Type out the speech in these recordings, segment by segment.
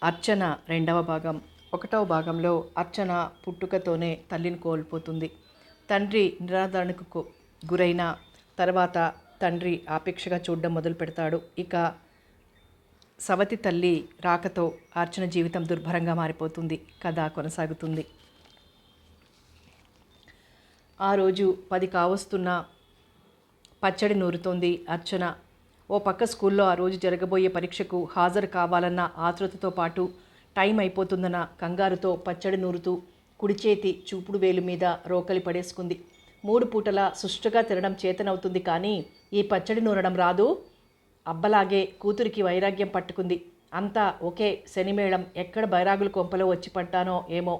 అర్చన రెండవ భాగం. ఒకటవ భాగంలో అర్చన పుట్టుకతోనే తల్లిని కోల్పోతుంది. తండ్రి నిరాదరణకు గురైన తర్వాత తండ్రి ఆపేక్షగా చూడడం మొదలు పెడతాడు. ఇక సవతి తల్లి రాకతో అర్చన జీవితం దుర్భరంగా మారిపోతుంది. కథ కొనసాగుతుంది. ఆ రోజు 10 కావస్తున్న పచ్చడి నూరుతోంది అర్చన. ఓ పక్క స్కూల్లో ఆ రోజు జరగబోయే పరీక్షకు హాజరు కావాలన్న ఆతృతతో పాటు టైం అయిపోతుందన్న కంగారుతో పచ్చడి నూరుతూ కుడి చేతి చూపుడు వేలు మీద రోకలి పడేసుకుంది. 3 పూటలా సుష్టుగా తినడం చేతనవుతుంది, కానీ ఈ పచ్చడి నూరడం రాదు. అబ్బలాగే కూతురికి వైరాగ్యం పట్టుకుంది. అంతా ఒకే శనిమేళం, ఎక్కడ బైరాగుల కొంపలో వచ్చి పడ్డానో ఏమో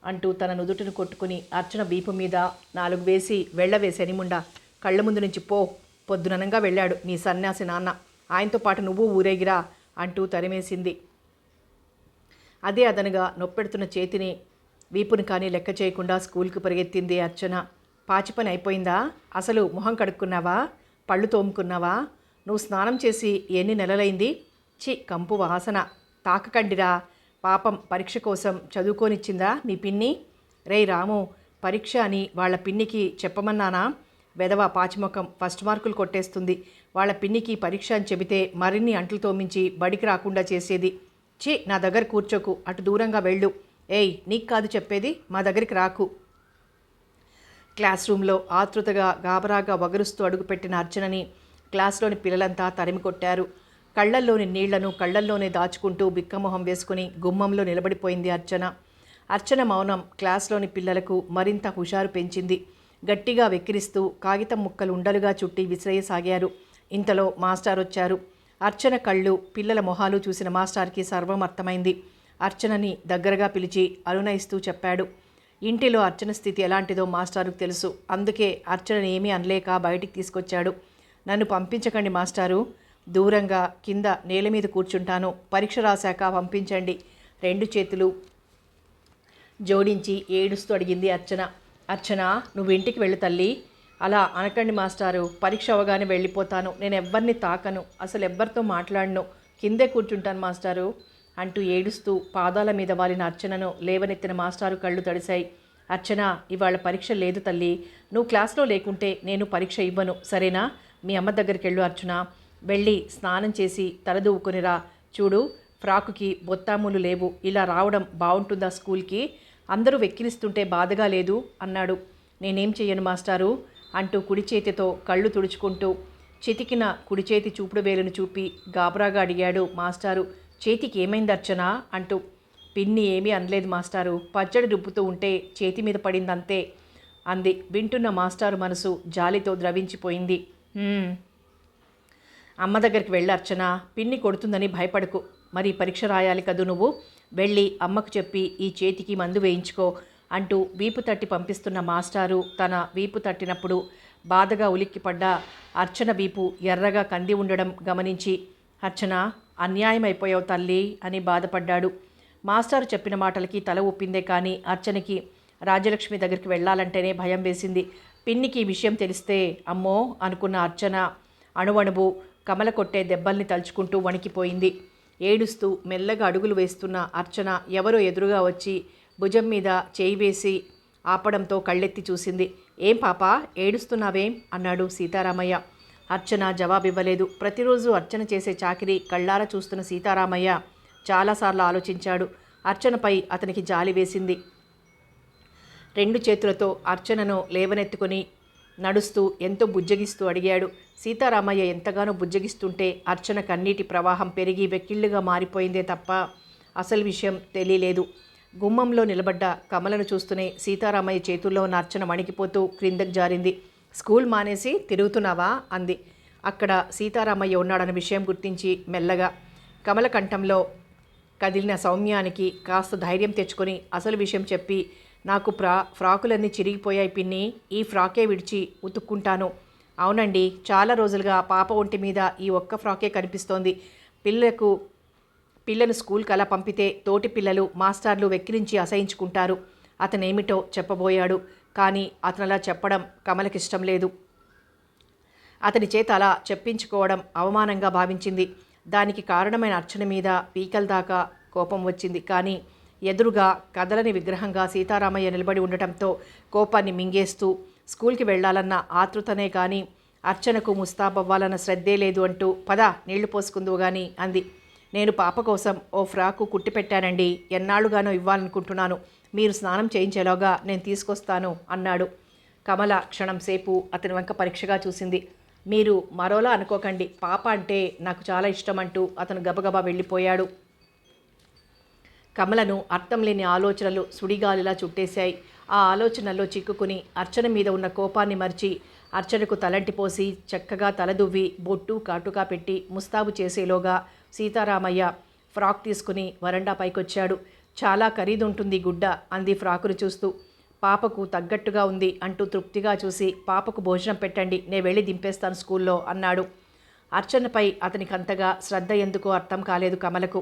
అంటూ తన నుదుటిని కొట్టుకుని అర్చన వీపు మీద 4 వేసి, వెళ్ళవే శనిముండా, కళ్ళ ముందు నుంచి పో, పొద్దుననంగా వెళ్ళాడు నీ సన్యాసి నాన్న, ఆయనతో పాటు నువ్వు ఊరేగిరా అంటూ తరిమేసింది. అదే అదనగా నొప్పెడుతున్న చేతిని, వీపుని కానీ లెక్క చేయకుండా స్కూల్కి పరిగెత్తింది అర్చన. పాచి పని అయిపోయిందా? అసలు మొహం కడుక్కున్నావా? పళ్ళు తోముకున్నావా? నువ్వు స్నానం చేసి ఎన్ని నెలలైంది? చి, కంపు వాసన, తాకకండిరా. పాపం పరీక్ష కోసం చదువుకోనిచ్చిందా మీ పిన్ని? రేయ్ రాము, పరీక్ష అని వాళ్ళ పిన్నికి చెప్పమన్నానా? వెధవ పాచిముఖం, ఫస్ట్ మార్కులు కొట్టేస్తుంది. వాళ్ళ పిన్నికి పరీక్ష అని చెబితే మరిన్ని అంట్లు తోమించి బడికి రాకుండా చేసేది. చి, నా దగ్గర కూర్చోకు, అటు దూరంగా వెళ్ళు. ఏయ్, నీకు కాదు చెప్పేది, మా దగ్గరికి రాకు. క్లాస్ రూమ్లో ఆతృతగా గాబరాగా వగరుస్తూ అడుగుపెట్టిన అర్చనని క్లాస్లోని పిల్లలంతా తరిమి కొట్టారు. కళ్ళల్లోని నీళ్లను కళ్ళల్లోనే దాచుకుంటూ బిక్కమొహం వేసుకుని గుమ్మంలో నిలబడిపోయింది అర్చన. అర్చన మౌనం క్లాస్లోని పిల్లలకు మరింత హుషారు పెంచింది. గట్టిగా వెక్కిరిస్తూ కాగితం ముక్కలు ఉండలుగా చుట్టి విసిరేయసాగారు. ఇంతలో మాస్టర్ వచ్చారు. అర్చన కళ్ళు, పిల్లల మొహాలు చూసిన మాస్టార్కి సర్వం అర్థమైంది. అర్చనని దగ్గరగా పిలిచి అనునయిస్తూ చెప్పాడు. ఇంటిలో అర్చన స్థితి ఎలాంటిదో మాస్టారుకు తెలుసు. అందుకే అర్చనని ఏమీ అనలేక బయటికి తీసుకొచ్చాడు. నన్ను పంపించకండి మాస్టారు, దూరంగా కింద నేల మీద కూర్చుంటాను. పరీక్ష రాశాక పంపించండి. 2 చేతులు జోడించి ఏడుస్తూ అడిగింది అర్చన. అర్చన, నువ్వు ఇంటికి వెళ్ళు తల్లి. అలా అనకండి మాస్టారు, పరీక్ష అవగానే వెళ్ళిపోతాను. నేను ఎవ్వరిని తాకను, అసలు ఎవ్వరితో మాట్లాడను, కిందే కూర్చుంటాను మాస్టారు అంటూ ఏడుస్తూ పాదాల మీద వాలిన అర్చనను లేవనెత్తిన మాస్టారు కళ్ళు తడిశాయి. అర్చన, ఇవాళ పరీక్ష లేదు తల్లి. నువ్వు క్లాస్లో లేకుంటే నేను పరీక్ష ఇవ్వను, సరేనా? మీ అమ్మ దగ్గరికి వెళ్ళు అర్చన. వెళ్ళి స్నానం చేసి తలదూవుకొనిరా. చూడు, ఫ్రాకుకి బొత్తాములు లేవు. ఇలా రావడం బాగుంటుందా స్కూల్కి? అందరూ వెక్కిరిస్తుంటే బాధగా లేదు అన్నాడు. నేనేం చెయ్యను మాస్టారు అంటూ కుడి చేతితో కళ్ళు తుడుచుకుంటూ చితికిన కుడి చేతి చూపుడు వేలును చూపి గాబరాగా అడిగాడు మాస్టారు. చేతికి ఏమైంది అర్చన అంటూ. పిన్ని ఏమీ అనలేదు మాస్టారు, పచ్చడి రుబ్బుతూ ఉంటే చేతి మీద పడిందంతే అంది. వింటున్న మాస్టారు మనసు జాలితో ద్రవించిపోయింది. అమ్మ దగ్గరికి వెళ్ళి అర్చన, పిన్ని కొడుతుందని భయపడకు. మరి పరీక్ష రాయాలి కదూ నువ్వు. వెళ్ళి అమ్మకు చెప్పి ఈ చేతికి మందు వేయించుకో అంటూ వీపు తట్టి పంపిస్తున్న మాస్టారు తన వీపు తట్టినప్పుడు బాధగా ఉలిక్కిపడ్డ అర్చన వీపు ఎర్రగా కంది ఉండడం గమనించి, అర్చన, అన్యాయం అయిపోయావు తల్లి అని బాధపడ్డాడు. మాస్టారు చెప్పిన మాటలకి తల ఊపిందే కానీ అర్చనకి రాజలక్ష్మి దగ్గరికి వెళ్ళాలంటేనే భయం వేసింది. పిన్నికి ఈ విషయం తెలిస్తే అమ్మో అనుకున్న అర్చన అణువణువు కమల కొట్టే దెబ్బల్ని తలుచుకుంటూ వణికిపోయింది. ఏడుస్తూ మెల్లగా అడుగులు వేస్తున్న అర్చన ఎవరో ఎదురుగా వచ్చి భుజం మీద చేయి వేసి ఆపడంతో కళ్ళెత్తి చూసింది. ఏం పాప, ఏడుస్తున్నావేం అన్నాడు సీతారామయ్య. అర్చన జవాబివ్వలేదు. ప్రతిరోజు అర్చన చేసే చాకిరీ కళ్ళారా చూస్తున్న సీతారామయ్య చాలాసార్లు ఆలోచించాడు. అర్చనపై అతనికి జాలి వేసింది. 2 చేతులతో అర్చనను లేవనెత్తుకొని నడుస్తూ ఎంతో బుజ్జగిస్తూ అడిగాడు. సీతారామయ్య ఎంతగానో బుజ్జగిస్తుంటే అర్చన కన్నీటి ప్రవాహం పెరిగి వెక్కిళ్ళుగా మారిపోయిందే తప్ప అసలు విషయం తెలియలేదు. గుమ్మంలో నిలబడ్డ కమలను చూస్తూనే సీతారామయ్య చేతుల్లో ఉన్న అర్చన వణికిపోతూ క్రిందకు జారింది. స్కూల్ మానేసి తిరుగుతున్నావా అంది. అక్కడ సీతారామయ్య ఉన్నాడన్న విషయం గుర్తించి మెల్లగా కమల కంఠంలో కదిలిన సౌమ్యానికి కాస్త ధైర్యం తెచ్చుకొని అసలు విషయం చెప్పి, నాకు ఫ్రాకులన్నీ చిరిగిపోయాయి పిన్ని, ఈ ఫ్రాకే విడిచి ఉతుక్కుంటాను. అవునండి, చాలా రోజులుగా పాప ఒంటి మీద ఈ ఒక్క ఫ్రాకే కనిపిస్తోంది. పిల్లను స్కూల్కి అలా పంపితే తోటి పిల్లలు మాస్టర్లు వెక్కిరించి అసహించుకుంటారు. అతనేమిటో చెప్పబోయాడు, కానీ అతనలా చెప్పడం కమలకిష్టం లేదు. అతని చేత అలా చెప్పించుకోవడం అవమానంగా భావించింది. దానికి కారణమైన అర్చన మీద పీకల దాకా కోపం వచ్చింది. కానీ ఎదురుగా కదలని విగ్రహంగా సీతారామయ్య నిలబడి ఉండటంతో కోపాన్ని మింగేస్తూ స్కూల్కి వెళ్లాలన్న ఆతృతనే కానీ అర్చనకు ముస్తాబవ్వాలన్న శ్రద్ధే లేదు అంటూ పద నీళ్లు పోసుకుందువు గాని అంది. నేను పాప కోసం ఓ ఫ్రాకు కుట్టి పెట్టానండి, ఎన్నాళ్ళుగానో ఇవ్వాలనుకుంటున్నాను, మీరు స్నానం చేయించేలోగా నేను తీసుకొస్తాను అన్నాడు. కమల క్షణం సేపు అతని వంక పరీక్షగా చూసింది. మీరు మరోలా అనుకోకండి, పాప అంటే నాకు చాలా ఇష్టం అంటూ అతను గబగబా వెళ్ళిపోయాడు. కమలను అర్థం లేని ఆలోచనలు సుడిగాలిలా చుట్టేశాయి. ఆ ఆలోచనల్లో చిక్కుకుని అర్చన మీద ఉన్న కోపాన్ని మరిచి అర్చనకు తలంటి పోసి చక్కగా తలదువ్వి బొట్టు కాటుకా పెట్టి ముస్తాబు చేసేలోగా సీతారామయ్య ఫ్రాక్ తీసుకుని వరండా పైకొచ్చాడు. చాలా ఖరీదుంటుంది గుడ్డ అంది ఫ్రాకును చూస్తూ. పాపకు తగ్గట్టుగా ఉంది అంటూ తృప్తిగా చూసి పాపకు భోజనం పెట్టండి, నేను వెళ్ళి దింపేస్తాను స్కూల్లో అన్నాడు. అర్చనపై అతనికి అంతగా శ్రద్ధ ఎందుకో అర్థం కాలేదు కమలకు.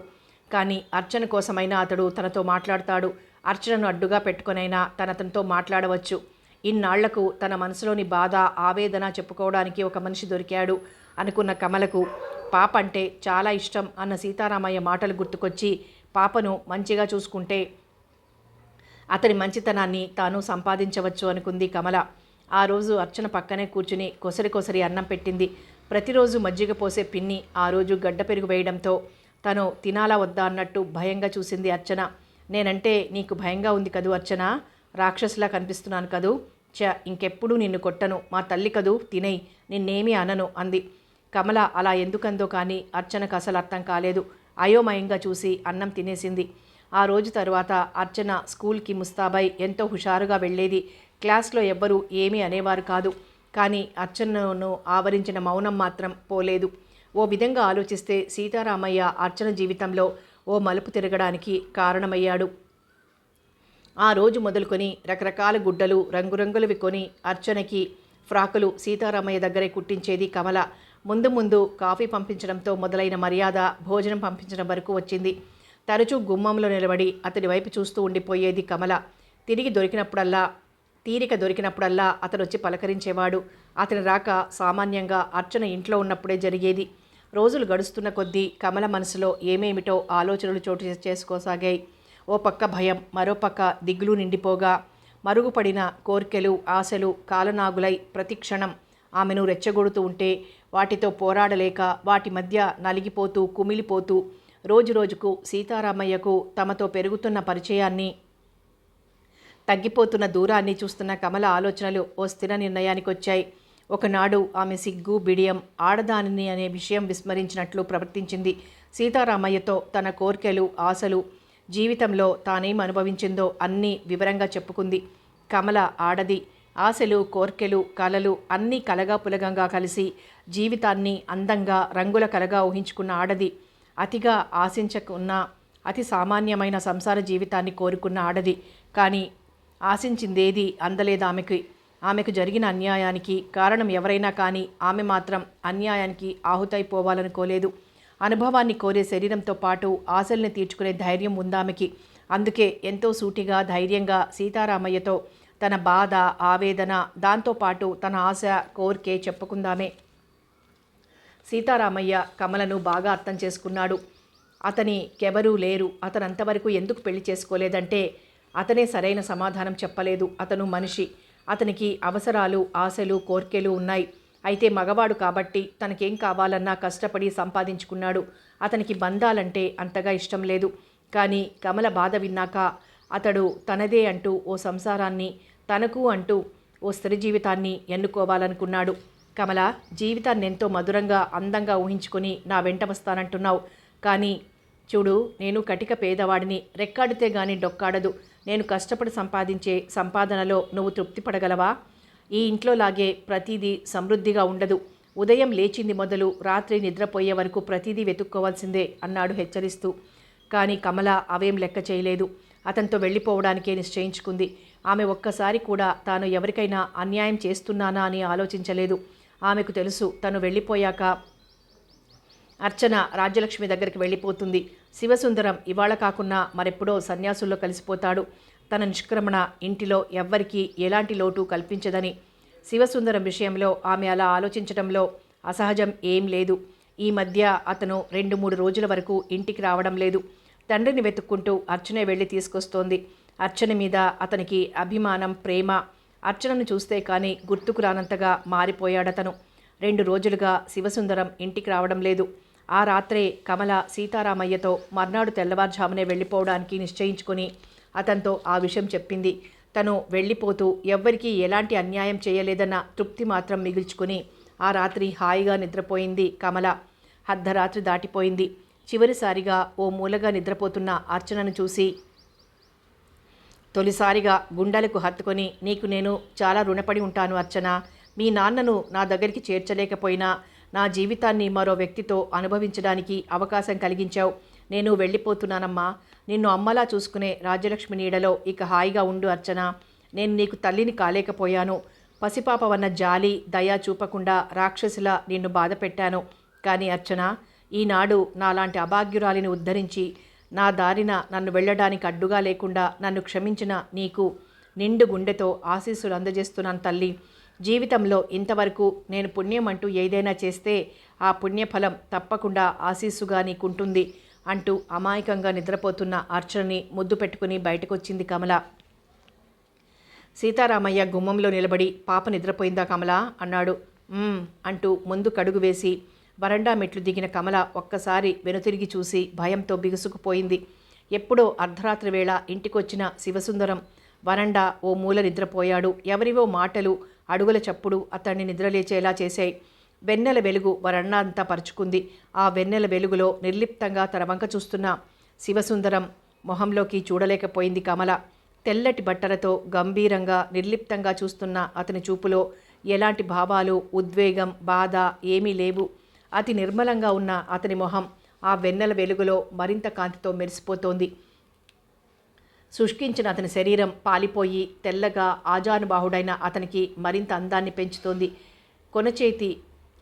కానీ అర్చన కోసమైనా అతడు తనతో మాట్లాడతాడు, అర్చనను అడ్డుగా పెట్టుకునైనా తనతో మాట్లాడవచ్చు. ఇన్నాళ్లకు తన మనసులోని బాధ ఆవేదన చెప్పుకోవడానికి ఒక మనిషి దొరికాడు అనుకున్న కమలకు పాప అంటే చాలా ఇష్టం అన్న సీతారామయ్య మాటలు గుర్తుకొచ్చి పాపను మంచిగా చూసుకుంటే అతని మంచితనాన్ని తాను సంపాదించవచ్చు అనుకుంది కమల. ఆ రోజు అర్చన పక్కనే కూర్చుని కొసరి అన్నం పెట్టింది. ప్రతిరోజు మజ్జిగ పోసే పిన్ని ఆ రోజు గడ్డ పెరుగు వేయడంతో తను తినాలా వద్దా అన్నట్టు భయంగా చూసింది అర్చన. నేనంటే నీకు భయంగా ఉంది కదూ అర్చన, రాక్షసులా కనిపిస్తున్నాను కదూ, ఇంకెప్పుడు నిన్ను కొట్టను, మా తల్లి కదూ, తినేయి, నిన్నేమీ అనను అంది. కమల అలా ఎందుకందో కానీ అర్చనకు అసలు అర్థం కాలేదు. అయోమయంగా చూసి అన్నం తినేసింది. ఆ రోజు తరువాత అర్చన స్కూల్కి ముస్తాబై ఎంతో హుషారుగా వెళ్ళేది. క్లాస్లో ఎవ్వరూ ఏమీ అనేవారు కాదు. కానీ అర్చనను ఆవరించిన మౌనం మాత్రం పోలేదు. ఓ విధంగా ఆలోచిస్తే సీతారామయ్య అర్చన జీవితంలో ఓ మలుపు తిరగడానికి కారణమయ్యాడు. ఆ రోజు మొదలుకొని రకరకాల గుడ్డలు రంగురంగులవి కొని అర్చనకి ఫ్రాకులు సీతారామయ్య దగ్గరే కుట్టించేది కమల. ముందు కాఫీ పంపించడంతో మొదలైన మర్యాద భోజనం పంపించడం వరకు వచ్చింది. తరచూ గుమ్మంలో నిలబడి అతడి వైపు చూస్తూ ఉండిపోయేది కమల. తీరిక దొరికినప్పుడల్లా అతను వచ్చి పలకరించేవాడు. అతని రాక సామాన్యంగా అర్చన ఇంట్లో ఉన్నప్పుడే జరిగేది. రోజులు గడుస్తున్న కొద్దీ కమల మనసులో ఏమేమిటో ఆలోచనలు చోటు చేసుకోసాగాయి. ఓ పక్క భయం, మరోపక్క దిగులు నిండిపోగా మరుగుపడిన కోర్కెలు ఆశలు కాలనాగులై ప్రతిక్షణం ఆమెను రెచ్చగొడుతూ ఉంటే వాటితో పోరాడలేక వాటి మధ్య నలిగిపోతూ కుమిలిపోతూ రోజురోజుకు సీతారామయ్యకు తమతో పెరుగుతున్న పరిచయాన్ని తగ్గిపోతున్న దూరాన్ని చూస్తున్న కమల ఆలోచనలు ఓ స్థిర నిర్ణయానికి వచ్చాయి. ఒకనాడు ఆమె సిగ్గు బిడియం ఆడదానిని అనే విషయం విస్మరించినట్లు ప్రవర్తించింది. సీతారామయ్యతో తన కోర్కెలు ఆశలు జీవితంలో తానేం అనుభవించిందో అన్నీ వివరంగా చెప్పుకుంది. కమల ఆడది. ఆశలు కోర్కెలు కలలు అన్నీ కలగా పులగంగా కలిసి జీవితాన్ని అందంగా రంగుల కలగా ఊహించుకున్న ఆడది. అతిగా ఆశించకున్న అతి సామాన్యమైన సంసార జీవితాన్ని కోరుకున్న ఆడది. కానీ ఆశించిందేది అందలేదు ఆమెకు జరిగిన అన్యాయానికి కారణం ఎవరైనా కానీ ఆమె మాత్రం అన్యాయానికి ఆహుతైపోవాలనుకోలేదు. అనుభవాన్ని కోరే శరీరంతో పాటు ఆశల్ని తీర్చుకునే ధైర్యం ఉందామెకి. అందుకే ఎంతో సూటిగా ధైర్యంగా సీతారామయ్యతో తన బాధ ఆవేదన దాంతోపాటు తన ఆశ కోరికే చెప్పుకుందామే. సీతారామయ్య కమలను బాగా అర్థం చేసుకున్నాడు. అతనికెవరూ లేరు, అతనంతవరకు ఎందుకు పెళ్లి చేసుకోలేదంటే అతనే సరైన సమాధానం చెప్పలేదు. అతను మనిషి, అతనికి అవసరాలు ఆశలు కోర్కెలు ఉన్నాయి. అయితే మగవాడు కాబట్టి తనకేం కావాలన్నా కష్టపడి సంపాదించుకున్నాడు. అతనికి బంధాలంటే అంతగా ఇష్టం లేదు. కానీ కమల బాధ విన్నాక అతడు తనదే అంటూ ఓ సంసారాన్ని, తనకు అంటూ ఓ స్త్రీ జీవితాన్ని ఎన్నుకోవాలనుకున్నాడు. కమల, జీవితాన్ని ఎంతో మధురంగా అందంగా ఊహించుకొని నా వెంట వస్తానంటున్నావు. కానీ చూడు, నేను కటిక పేదవాడిని, రెక్కాడితే గాని డొక్కాడదు. నేను కష్టపడి సంపాదించే సంపాదనలో నువ్వు తృప్తి పడగలవా? ఈ ఇంట్లో లాగే ప్రతిదీ సమృద్ధిగా ఉండదు. ఉదయం లేచింది మొదలు రాత్రి నిద్రపోయే వరకు ప్రతిదీ వెతుక్కోవాల్సిందే అన్నాడు హెచ్చరిస్తూ. కానీ కమల అవేం లెక్క చేయలేదు. అతనితో వెళ్ళిపోవడానికే నిశ్చయించుకుంది. ఆమె ఒక్కసారి కూడా తాను ఎవరికైనా అన్యాయం చేస్తున్నానా అని ఆలోచించలేదు. ఆమెకు తెలుసు, తను వెళ్ళిపోయాక అర్చన రాజ్యలక్ష్మి దగ్గరికి వెళ్ళిపోతుంది. శివసుందరం ఇవాళ కాకున్నా మరెప్పుడో సన్యాసుల్లో కలిసిపోతాడు. తన నిష్క్రమణ ఇంటిలో ఎవ్వరికీ ఎలాంటి లోటు కల్పించదని. శివసుందరం విషయంలో ఆమె అలా ఆలోచించడంలో అసహజం ఏం లేదు. ఈ మధ్య అతను 2-3 రోజుల వరకు ఇంటికి రావడం లేదు. తండ్రిని వెతుక్కుంటూ అర్చనే వెళ్ళి తీసుకొస్తోంది. అర్చన మీద అతనికి అభిమానం, ప్రేమ. అర్చనను చూస్తే కానీ గుర్తుకు రానంతగా మారిపోయాడతను. 2 రోజులుగా శివసుందరం ఇంటికి రావడం లేదు. ఆ రాత్రే కమల సీతారామయ్యతో మర్నాడు తెల్లవారుజామునే వెళ్ళిపోవడానికి నిశ్చయించుకుని అతనితో ఆ విషయం చెప్పింది. తను వెళ్ళిపోతూ ఎవ్వరికీ ఎలాంటి అన్యాయం చేయలేదన్న తృప్తి మాత్రం మిగుల్చుకుని ఆ రాత్రి హాయిగా నిద్రపోయింది కమల. అర్ధరాత్రి దాటిపోయింది. చివరిసారిగా ఓ మూలగా నిద్రపోతున్న అర్చనను చూసి తొలిసారిగా గుండెలకు హత్తుకొని, నీకు నేను చాలా రుణపడి ఉంటాను అర్చన. మీ నాన్నను నా దగ్గరికి చేర్చలేకపోయినా నా జీవితాన్ని మరో వ్యక్తితో అనుభవించడానికి అవకాశం కలిగించావు. నేను వెళ్ళిపోతున్నానమ్మా. నిన్ను అమ్మలా చూసుకునే రాజ్యలక్ష్మి నీడలో ఇక హాయిగా ఉండు అర్చన. నేను నీకు తల్లిని కాలేకపోయాను. పసిపాపవన్న జాలి, దయ చూపకుండా రాక్షసిలా నిన్ను బాధ పెట్టాను. కానీ అర్చన, ఈనాడు నాలాంటి అభాగ్యురాలిని ఉద్ధరించి నా దారిన నన్ను వెళ్ళడానికి అడ్డుగా లేకుండా నన్ను క్షమించిన నీకు నిండు గుండెతో ఆశీస్సులు అందజేస్తున్నాను తల్లి. జీవితంలో ఇంతవరకు నేను పుణ్యం అంటూ ఏదైనా చేస్తే ఆ పుణ్యఫలం తప్పకుండా ఆశీస్సుగా నీకుంటుంది అంటూ అమాయకంగా నిద్రపోతున్న అర్చనని ముద్దు పెట్టుకుని బయటకొచ్చింది కమల. సీతారామయ్య గుమ్మంలో నిలబడి, పాప నిద్రపోయిందా కమల అన్నాడు. అంటూ ముందు కడుగు వేసి వరండా మెట్లు దిగిన కమల ఒక్కసారి వెనుతిరిగి చూసి భయంతో బిగుసుకుపోయింది. ఎప్పుడో అర్ధరాత్రి వేళ ఇంటికొచ్చిన శివసుందరం వరండా ఓ మూల నిద్రపోయాడు. ఎవరివో మాటలు, అడుగుల చప్పుడు అతన్ని నిద్రలేచేలా చేశాయి. వెన్నెల వెలుగు వరండా అంతా పరుచుకుంది. ఆ వెన్నెల వెలుగులో నిర్లిప్తంగా తన వంక చూస్తున్న శివసుందరం మొహంలోకి చూడలేకపోయింది కమల. తెల్లటి బట్టలతో గంభీరంగా నిర్లిప్తంగా చూస్తున్న అతని చూపులో ఎలాంటి భావాలు, ఉద్వేగం, బాధ ఏమీ లేవు. అతి నిర్మలంగా ఉన్న అతని మొహం ఆ వెన్నెల వెలుగులో మరింత కాంతితో మెరిసిపోతోంది. శుష్కించిన అతని శరీరం పాలిపోయి తెల్లగా ఆజానుబాహుడైన అతనికి మరింత అందాన్ని పెంచుతోంది.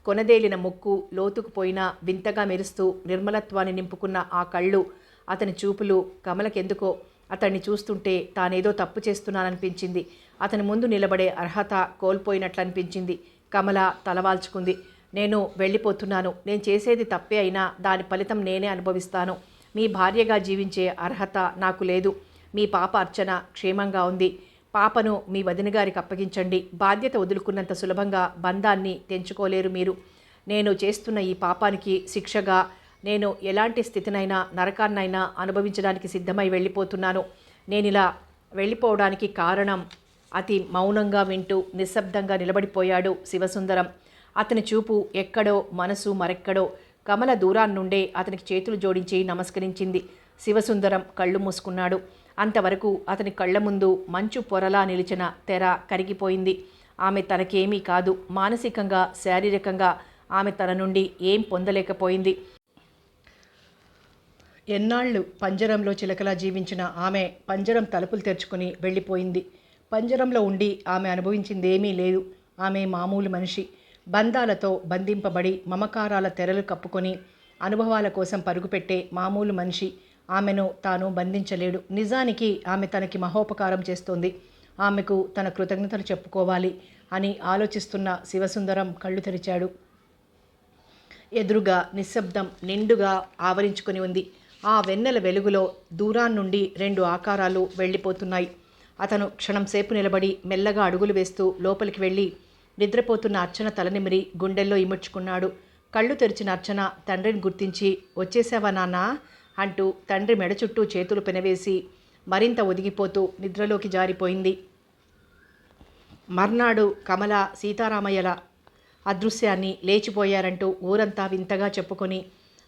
కొనదేలిన ముక్కు, లోతుకుపోయిన వింతగా మెరుస్తూ నిర్మలత్వాన్ని నింపుకున్న ఆ కళ్ళు, అతని చూపులు కమలకెందుకో అతన్ని చూస్తుంటే తానేదో తప్పు చేస్తున్నాననిపించింది. అతని ముందు నిలబడే అర్హత కోల్పోయినట్లనిపించింది. కమల తలవాల్చుకుంది. నేను వెళ్ళిపోతున్నాను. నేను చేసేది తప్పే అయినా దాని ఫలితం నేనే అనుభవిస్తాను. మీ భార్యగా జీవించే అర్హత నాకు లేదు. మీ పాప అర్చన క్షేమంగా ఉంది. పాపను మీ వదినగారికి అప్పగించండి. బాధ్యత వదులుకున్నంత సులభంగా బంధాన్ని తెంచుకోలేరు మీరు. నేను చేస్తున్న ఈ పాపానికి శిక్షగా నేను ఎలాంటి స్థితినైనా, నరకాన్నైనా అనుభవించడానికి సిద్ధమై వెళ్ళిపోతున్నాను. నేనిలా వెళ్ళిపోవడానికి కారణం. అతి మౌనంగా వింటూ నిశ్శబ్దంగా నిలబడిపోయాడు శివసుందరం. అతని చూపు ఎక్కడో, మనసు మరెక్కడో. కమల దూరాన్నుండే అతనికి చేతులు జోడించి నమస్కరించింది. శివసుందరం కళ్ళు మూసుకున్నాడు. అంతవరకు అతని కళ్ల ముందు మంచు పొరలా నిలిచిన తెర కరిగిపోయింది. ఆమె తనకేమీ కాదు. మానసికంగా, శారీరకంగా ఆమె తన నుండి ఏం పొందలేకపోయింది. ఎన్నాళ్ళు పంజరంలో చిలకలా జీవించిన ఆమె పంజరం తలుపులు తెరుచుకుని వెళ్ళిపోయింది. పంజరంలో ఉండి ఆమె అనుభవించిందేమీ లేదు. ఆమె మామూలు మనిషి. బంధాలతో బంధింపబడి మమకారాల తెరలు కప్పుకొని అనుభవాల కోసం పరుగుపెట్టే మామూలు మనిషి. ఆమెను తాను బంధించలేడు. నిజానికి ఆమె తనకి మహోపకారం చేస్తోంది. ఆమెకు తన కృతజ్ఞతలు చెప్పుకోవాలి అని ఆలోచిస్తున్న శివసుందరం కళ్ళు తెరిచాడు. ఎదురుగా నిశ్శబ్దం నిండుగా ఆవరించుకొని ఉంది. ఆ వెన్నెల వెలుగులో దూరాన్నుండి 2 ఆకారాలు వెళ్ళిపోతున్నాయి. అతను క్షణంసేపు నిలబడి మెల్లగా అడుగులు వేస్తూ లోపలికి వెళ్ళి నిద్రపోతున్న అర్చన తలనిమిరి గుండెల్లో ఇముడ్చుకున్నాడు. కళ్ళు తెరిచిన అర్చన తండ్రిని గుర్తించి, వచ్చేసావా నాన్నా అంటూ తండ్రి మెడ చుట్టూ చేతులు పెనవేసి మరింత ఒదిగిపోతూ నిద్రలోకి జారిపోయింది. మర్నాడు కమల, సీతారామయ్యల అదృశ్యాన్ని లేచిపోయారంటూ ఊరంతా వింతగా చెప్పుకొని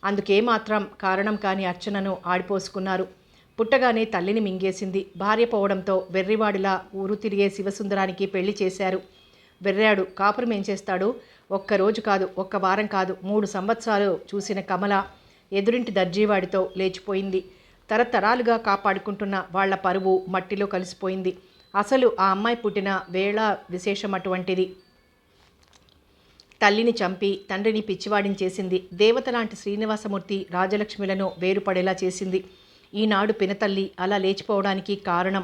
అందుకేమాత్రం కారణం కాని అర్చనను ఆడిపోసుకున్నారు. పుట్టగానే తల్లిని మింగేసింది. భార్య పోవడంతో వెర్రివాడిలా ఊరు తిరిగే శివసుందరానికి పెళ్లి చేశారు. వెర్రాడు. కాపురం ఏం చేస్తాడు? ఒక్కరోజు కాదు, ఒక్క వారం కాదు, 3 సంవత్సరాలు చూసిన కమల ఎదురింటి దర్జీవాడితో లేచిపోయింది. తరతరాలుగా కాపాడుకుంటున్న వాళ్ల పరువు మట్టిలో కలిసిపోయింది. అసలు ఆ అమ్మాయి పుట్టిన వేళ విశేషం అటువంటిది. తల్లిని చంపి తండ్రిని పిచ్చివాడిని చేసింది. దేవత లాంటి శ్రీనివాసమూర్తి రాజలక్ష్మిలను వేరుపడేలా చేసింది. ఈనాడు పినతల్లి అలా లేచిపోవడానికి కారణం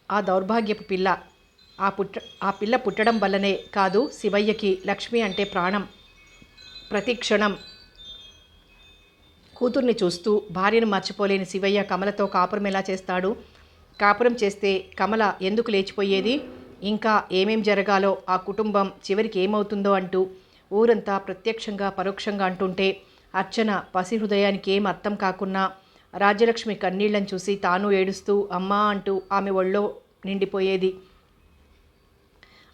ఆ దౌర్భాగ్యపు పిల్ల. ఆ పిల్ల పుట్టడం వల్లనే కాదు, శివయ్యకి లక్ష్మి అంటే ప్రాణం. ప్రతి క్షణం కూతుర్ని చూస్తూ భార్యను మర్చిపోలేని శివయ్య కమలతో కాపురం ఎలా చేస్తాడు? కాపురం చేస్తే కమల ఎందుకు లేచిపోయేది? ఇంకా ఏమేం జరగాలో, ఆ కుటుంబం చివరికి ఏమవుతుందో అంటూ ఊరంతా ప్రత్యక్షంగా పరోక్షంగా అంటుంటే అర్చన పసి హృదయానికి ఏం అర్థం కాకున్నా రాజ్యలక్ష్మి కన్నీళ్లను చూసి తాను ఏడుస్తూ అమ్మా అంటూ ఆమె ఒళ్ళో నిండిపోయేది.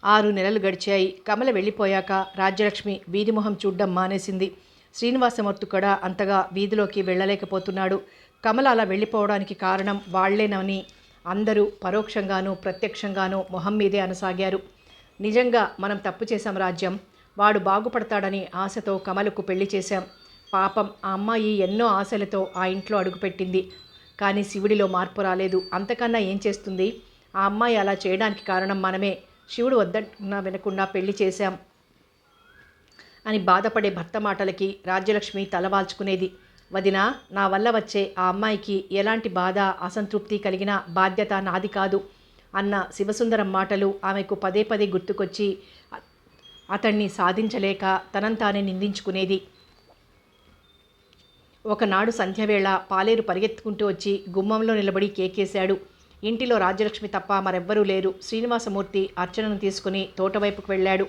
6 నెలలు గడిచాయి. కమల వెళ్ళిపోయాక రాజ్యలక్ష్మి వీధి మొహం చూడ్డం మానేసింది. శ్రీనివాసమూర్తి కూడా అంతగా వీధిలోకి వెళ్ళలేకపోతున్నాడు. కమల అలా వెళ్ళిపోవడానికి కారణం వాళ్లేనని అందరూ పరోక్షంగానూ ప్రత్యక్షంగానూ మొహం మీదే అనసాగారు. నిజంగా మనం తప్పు చేశాం రాజ్యం. వాడు బాగుపడతాడని ఆశతో కమలకు పెళ్లి చేశాం. పాపం ఆ అమ్మాయి ఎన్నో ఆశలతో ఆ ఇంట్లో అడుగుపెట్టింది. కానీ శివుడిలో మార్పు రాలేదు. అంతకన్నా ఏం చేస్తుంది? ఆ అమ్మాయి అలా చేయడానికి కారణం మనమే. శివుడు వద్దన్నా వినకుండా పెళ్లి చేశాం అని బాధపడే భర్త మాటలకి రాజ్యలక్ష్మి తలవాల్చుకునేది. వదినా, నా వల్ల వచ్చే ఆ అమ్మాయికి ఎలాంటి బాధ అసంతృప్తి కలిగిన బాధ్యత నాది కాదు అన్న శివసుందరం మాటలు ఆమెకు పదే పదే గుర్తుకొచ్చి అతన్ని సాధించలేక తనంతానే నిందించుకునేది. ఒకనాడు సంధ్యవేళ పాలేరు పరిగెత్తుకుంటూ వచ్చి గుమ్మంలో నిలబడి కేకేశాడు. ఇంటిలో రాజ్యలక్ష్మి తప్ప మరెవ్వరూ లేరు. శ్రీనివాసమూర్తి అర్చనను తీసుకుని తోటవైపుకు వెళ్ళాడు.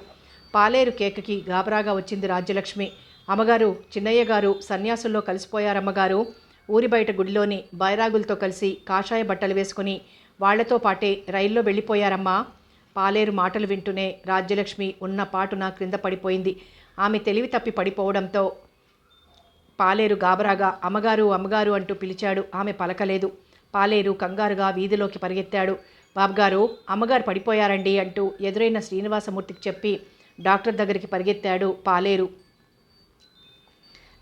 పాలేరు కేకకి గాబరాగా వచ్చింది రాజ్యలక్ష్మి. అమ్మగారు, చిన్నయ్య గారు సన్యాసుల్లో కలిసిపోయారమ్మగారు. ఊరి బయట గుడిలోని బైరాగులతో కలిసి కాషాయ బట్టలు వేసుకుని వాళ్లతో పాటే రైల్లో వెళ్ళిపోయారమ్మా. పాలేరు మాటలు వింటూనే రాజ్యలక్ష్మి ఉన్న పాటున క్రింద పడిపోయింది. ఆమె తెలివి తప్పి పడిపోవడంతో పాలేరు గాబరాగా అమ్మగారు అమ్మగారు అంటూ పిలిచాడు. ఆమె పలకలేదు. పాలేరు కంగారుగా వీధిలోకి పరిగెత్తాడు. బాబుగారు, అమ్మగారు పడిపోయారండి అంటూ ఎదురైన శ్రీనివాసమూర్తికి చెప్పి డాక్టర్ దగ్గరికి పరిగెత్తాడు పాలేరు.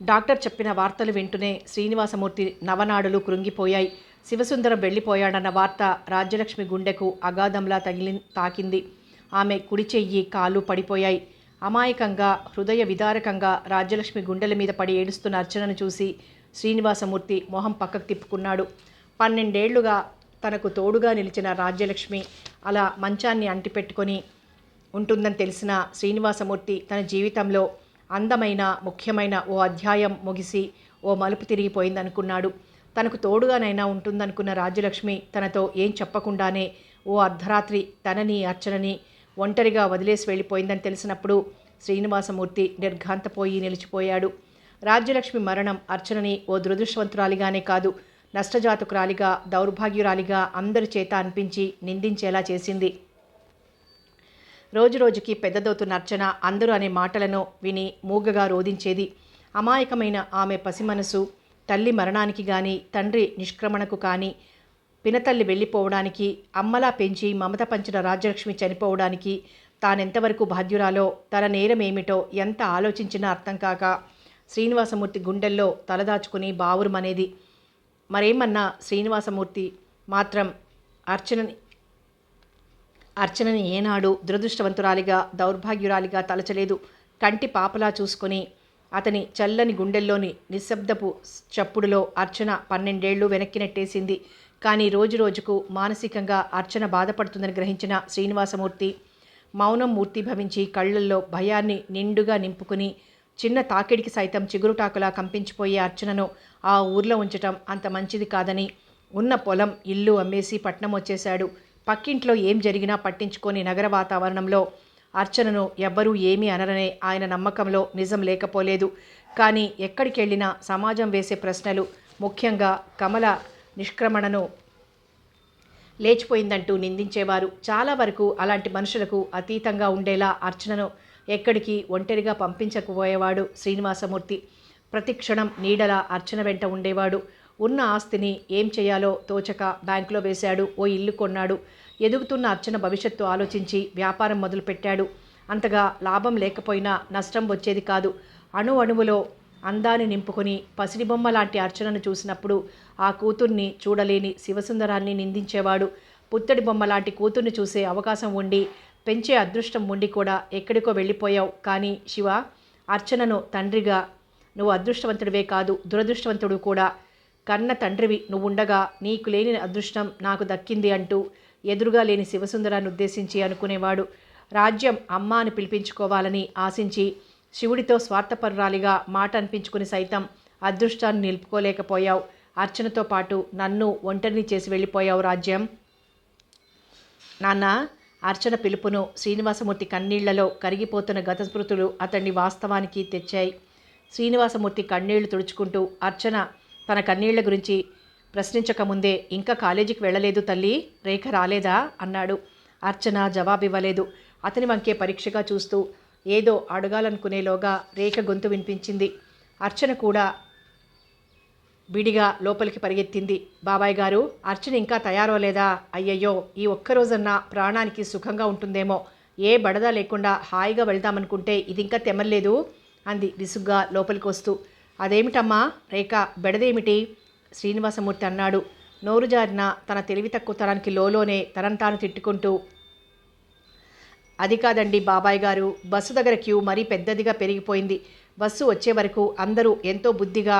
డాక్టర్ చెప్పిన వార్తలు వింటూనే శ్రీనివాసమూర్తి నవనాడులు కృంగిపోయాయి. శివసుందరం వెళ్ళిపోయాడన్న వార్త రాజ్యలక్ష్మి గుండెకు అగాధంలా తాకింది. ఆమె కుడి చెయ్యి కాలు పడిపోయాయి. అమాయకంగా హృదయ విదారకంగా రాజ్యలక్ష్మి గుండెల మీద పడి ఏడుస్తున్న అర్చనను చూసి శ్రీనివాసమూర్తి మొహం పక్కకు తిప్పుకున్నాడు. 12 ఏళ్లుగా తనకు తోడుగా నిలిచిన రాజ్యలక్ష్మి అలా మంచాన్ని అంటిపెట్టుకొని ఉంటుందని తెలిసిన శ్రీనివాసమూర్తి తన జీవితంలో అందమైన ముఖ్యమైన ఓ అధ్యాయం ముగిసి ఓ మలుపు తిరిగిపోయిందనుకున్నాడు. తనకు తోడుగానైనా ఉంటుందనుకున్న రాజ్యలక్ష్మి తనతో ఏం చెప్పకుండానే ఓ అర్ధరాత్రి తనని అర్చనని ఒంటరిగా వదిలేసి వెళ్ళిపోయిందని తెలిసినప్పుడు శ్రీనివాసమూర్తి నిర్ఘాంతపోయి నిలిచిపోయాడు. రాజ్యలక్ష్మి మరణం అర్చనని ఓ దురదృష్టవంతురాలిగానే కాదు, నష్టజాతకురాలిగా, దౌర్భాగ్యురాలిగా అందరి చేత అనిపించి నిందించేలా చేసింది. రోజురోజుకి పెద్దదవుతున్న అర్చన అందరూ అనే మాటలను విని మూగగా రోధించేది. అమాయకమైన ఆమె పసిమనసు తల్లి మరణానికి కానీ, తండ్రి నిష్క్రమణకు కానీ, పినతల్లి వెళ్ళిపోవడానికి, అమ్మలా పెంచి మమత పంచిన రాజ్యలక్ష్మి చనిపోవడానికి తానెంతవరకు బాధ్యురాలో, తన నేరమేమిటో ఎంత ఆలోచించినా అర్థం కాక శ్రీనివాసమూర్తి గుండెల్లో తలదాచుకుని బావురుమనేది. మరేమన్నా శ్రీనివాసమూర్తి మాత్రం అర్చనని ఏనాడు దురదృష్టవంతురాలిగా, దౌర్భాగ్యురాలిగా తలచలేదు. కంటి పాపలా చూసుకొని అతని చల్లని గుండెల్లోని నిశ్శబ్దపు చప్పుడులో అర్చన 12 ఏళ్లు వెనక్కి నెట్టేసింది. కానీ రోజురోజుకు మానసికంగా అర్చన బాధపడుతుందని గ్రహించిన శ్రీనివాసమూర్తి మౌనం మూర్తిభవించి కళ్ళల్లో భయాన్ని నిండుగా నింపుకుని చిన్న తాకిడికి సైతం చిగురుటాకులా కంపించిపోయే అర్చనను ఆ ఊర్లో ఉంచటం అంత మంచిది కాదని ఉన్న పొలం ఇల్లు అమ్మేసి పట్నం వచ్చేశాడు. పక్కింట్లో ఏం జరిగినా పట్టించుకొని నగర వాతావరణంలో అర్చనను ఎవ్వరూ ఏమీ అనరనే ఆయన నమ్మకంలో నిజం లేకపోలేదు. కానీ ఎక్కడికి వెళ్ళినా సమాజం వేసే ప్రశ్నలు, ముఖ్యంగా కమల నిష్క్రమణను లేచిపోయిందంటూ నిందించేవారు. చాలా వరకు అలాంటి మనుషులకు అతీతంగా ఉండేలా అర్చనను ఎక్కడికి ఒంటరిగా పంపించకపోయేవాడు శ్రీనివాసమూర్తి. ప్రతిక్షణం నీడలా అర్చన వెంట ఉండేవాడు. ఉన్న ఆస్తిని ఏం చేయాలో తోచక బ్యాంకులో వేశాడు. ఓ ఇల్లు కొన్నాడు. ఎదుగుతున్న అర్చన భవిష్యత్తు ఆలోచించి వ్యాపారం మొదలుపెట్టాడు. అంతగా లాభం లేకపోయినా నష్టం వచ్చేది కాదు. అణువణువులో అందాన్ని నింపుకొని పసిడి బొమ్మ లాంటి అర్చనను చూసినప్పుడు ఆ కూతుర్ని చూడలేని శివసుందరాన్ని నిందించేవాడు. పుత్తడి బొమ్మ లాంటి కూతుర్ని చూసే అవకాశం ఉండి, పెంచే అదృష్టం ఉండి కూడా ఎక్కడికో వెళ్ళిపోయావు. కానీ శివ, అర్చనను తండ్రిగా నువ్వు అదృష్టవంతుడివే కాదు, దురదృష్టవంతుడు కూడా. కన్న తండ్రివి నువ్వుండగా నీకు లేని అదృష్టం నాకు దక్కింది అంటూ ఎదురుగా లేని శివసుందరాన్ని ఉద్దేశించి అనుకునేవాడు. రాజ్యం అమ్మ అని పిలిపించుకోవాలని ఆశించి శివుడితో స్వార్థపరురాలిగా మాట అనిపించుకుని సైతం అదృష్టాన్ని నిలుపుకోలేకపోయావు. అర్చనతో పాటు నన్ను ఒంటరిని చేసి వెళ్ళిపోయావు రాజ్యం. నాన్న, అర్చన పిలుపును శ్రీనివాసమూర్తి కన్నీళ్లలో కరిగిపోతున్న గత స్మృతులు అతన్ని వాస్తవానికి తెచ్చాయి. శ్రీనివాసమూర్తి కన్నీళ్లు తుడుచుకుంటూ అర్చన తన కన్నీళ్ల గురించి ప్రశ్నించకముందే, ఇంకా కాలేజీకి వెళ్ళలేదు తల్లి, రేఖ రాలేదా అన్నాడు. అర్చన జవాబివ్వలేదు. అతని వంకే పరీక్షగా చూస్తూ ఏదో అడగాలనుకునేలోగా రేఖ గొంతు వినిపించింది. అర్చన కూడా విడిగా లోపలికి పరిగెత్తింది. బాబాయ్ గారు, అర్చన ఇంకా తయారవలేదా? అయ్యయ్యో, ఈ ఒక్కరోజన్నా ప్రాణానికి సుఖంగా ఉంటుందేమో, ఏ బడదా లేకుండా హాయిగా వెళ్దామనుకుంటే ఇది ఇంకా తెమ్మలేదు అంది విసుగ్గా లోపలికి వస్తూ. అదేమిటమ్మా రేఖ, బెడదేమిటి? శ్రీనివాసమూర్తి అన్నాడు నోరు జారిన తన తెలివి తక్కువతనానికి లోలోనే తనను తాను తిట్టుకుంటూ. అది కాదండి బాబాయ్ గారు, బస్సు దగ్గర క్యూ మరీ పెద్దదిగా పెరిగిపోయింది. బస్సు వచ్చే వరకు అందరూ ఎంతో బుద్ధిగా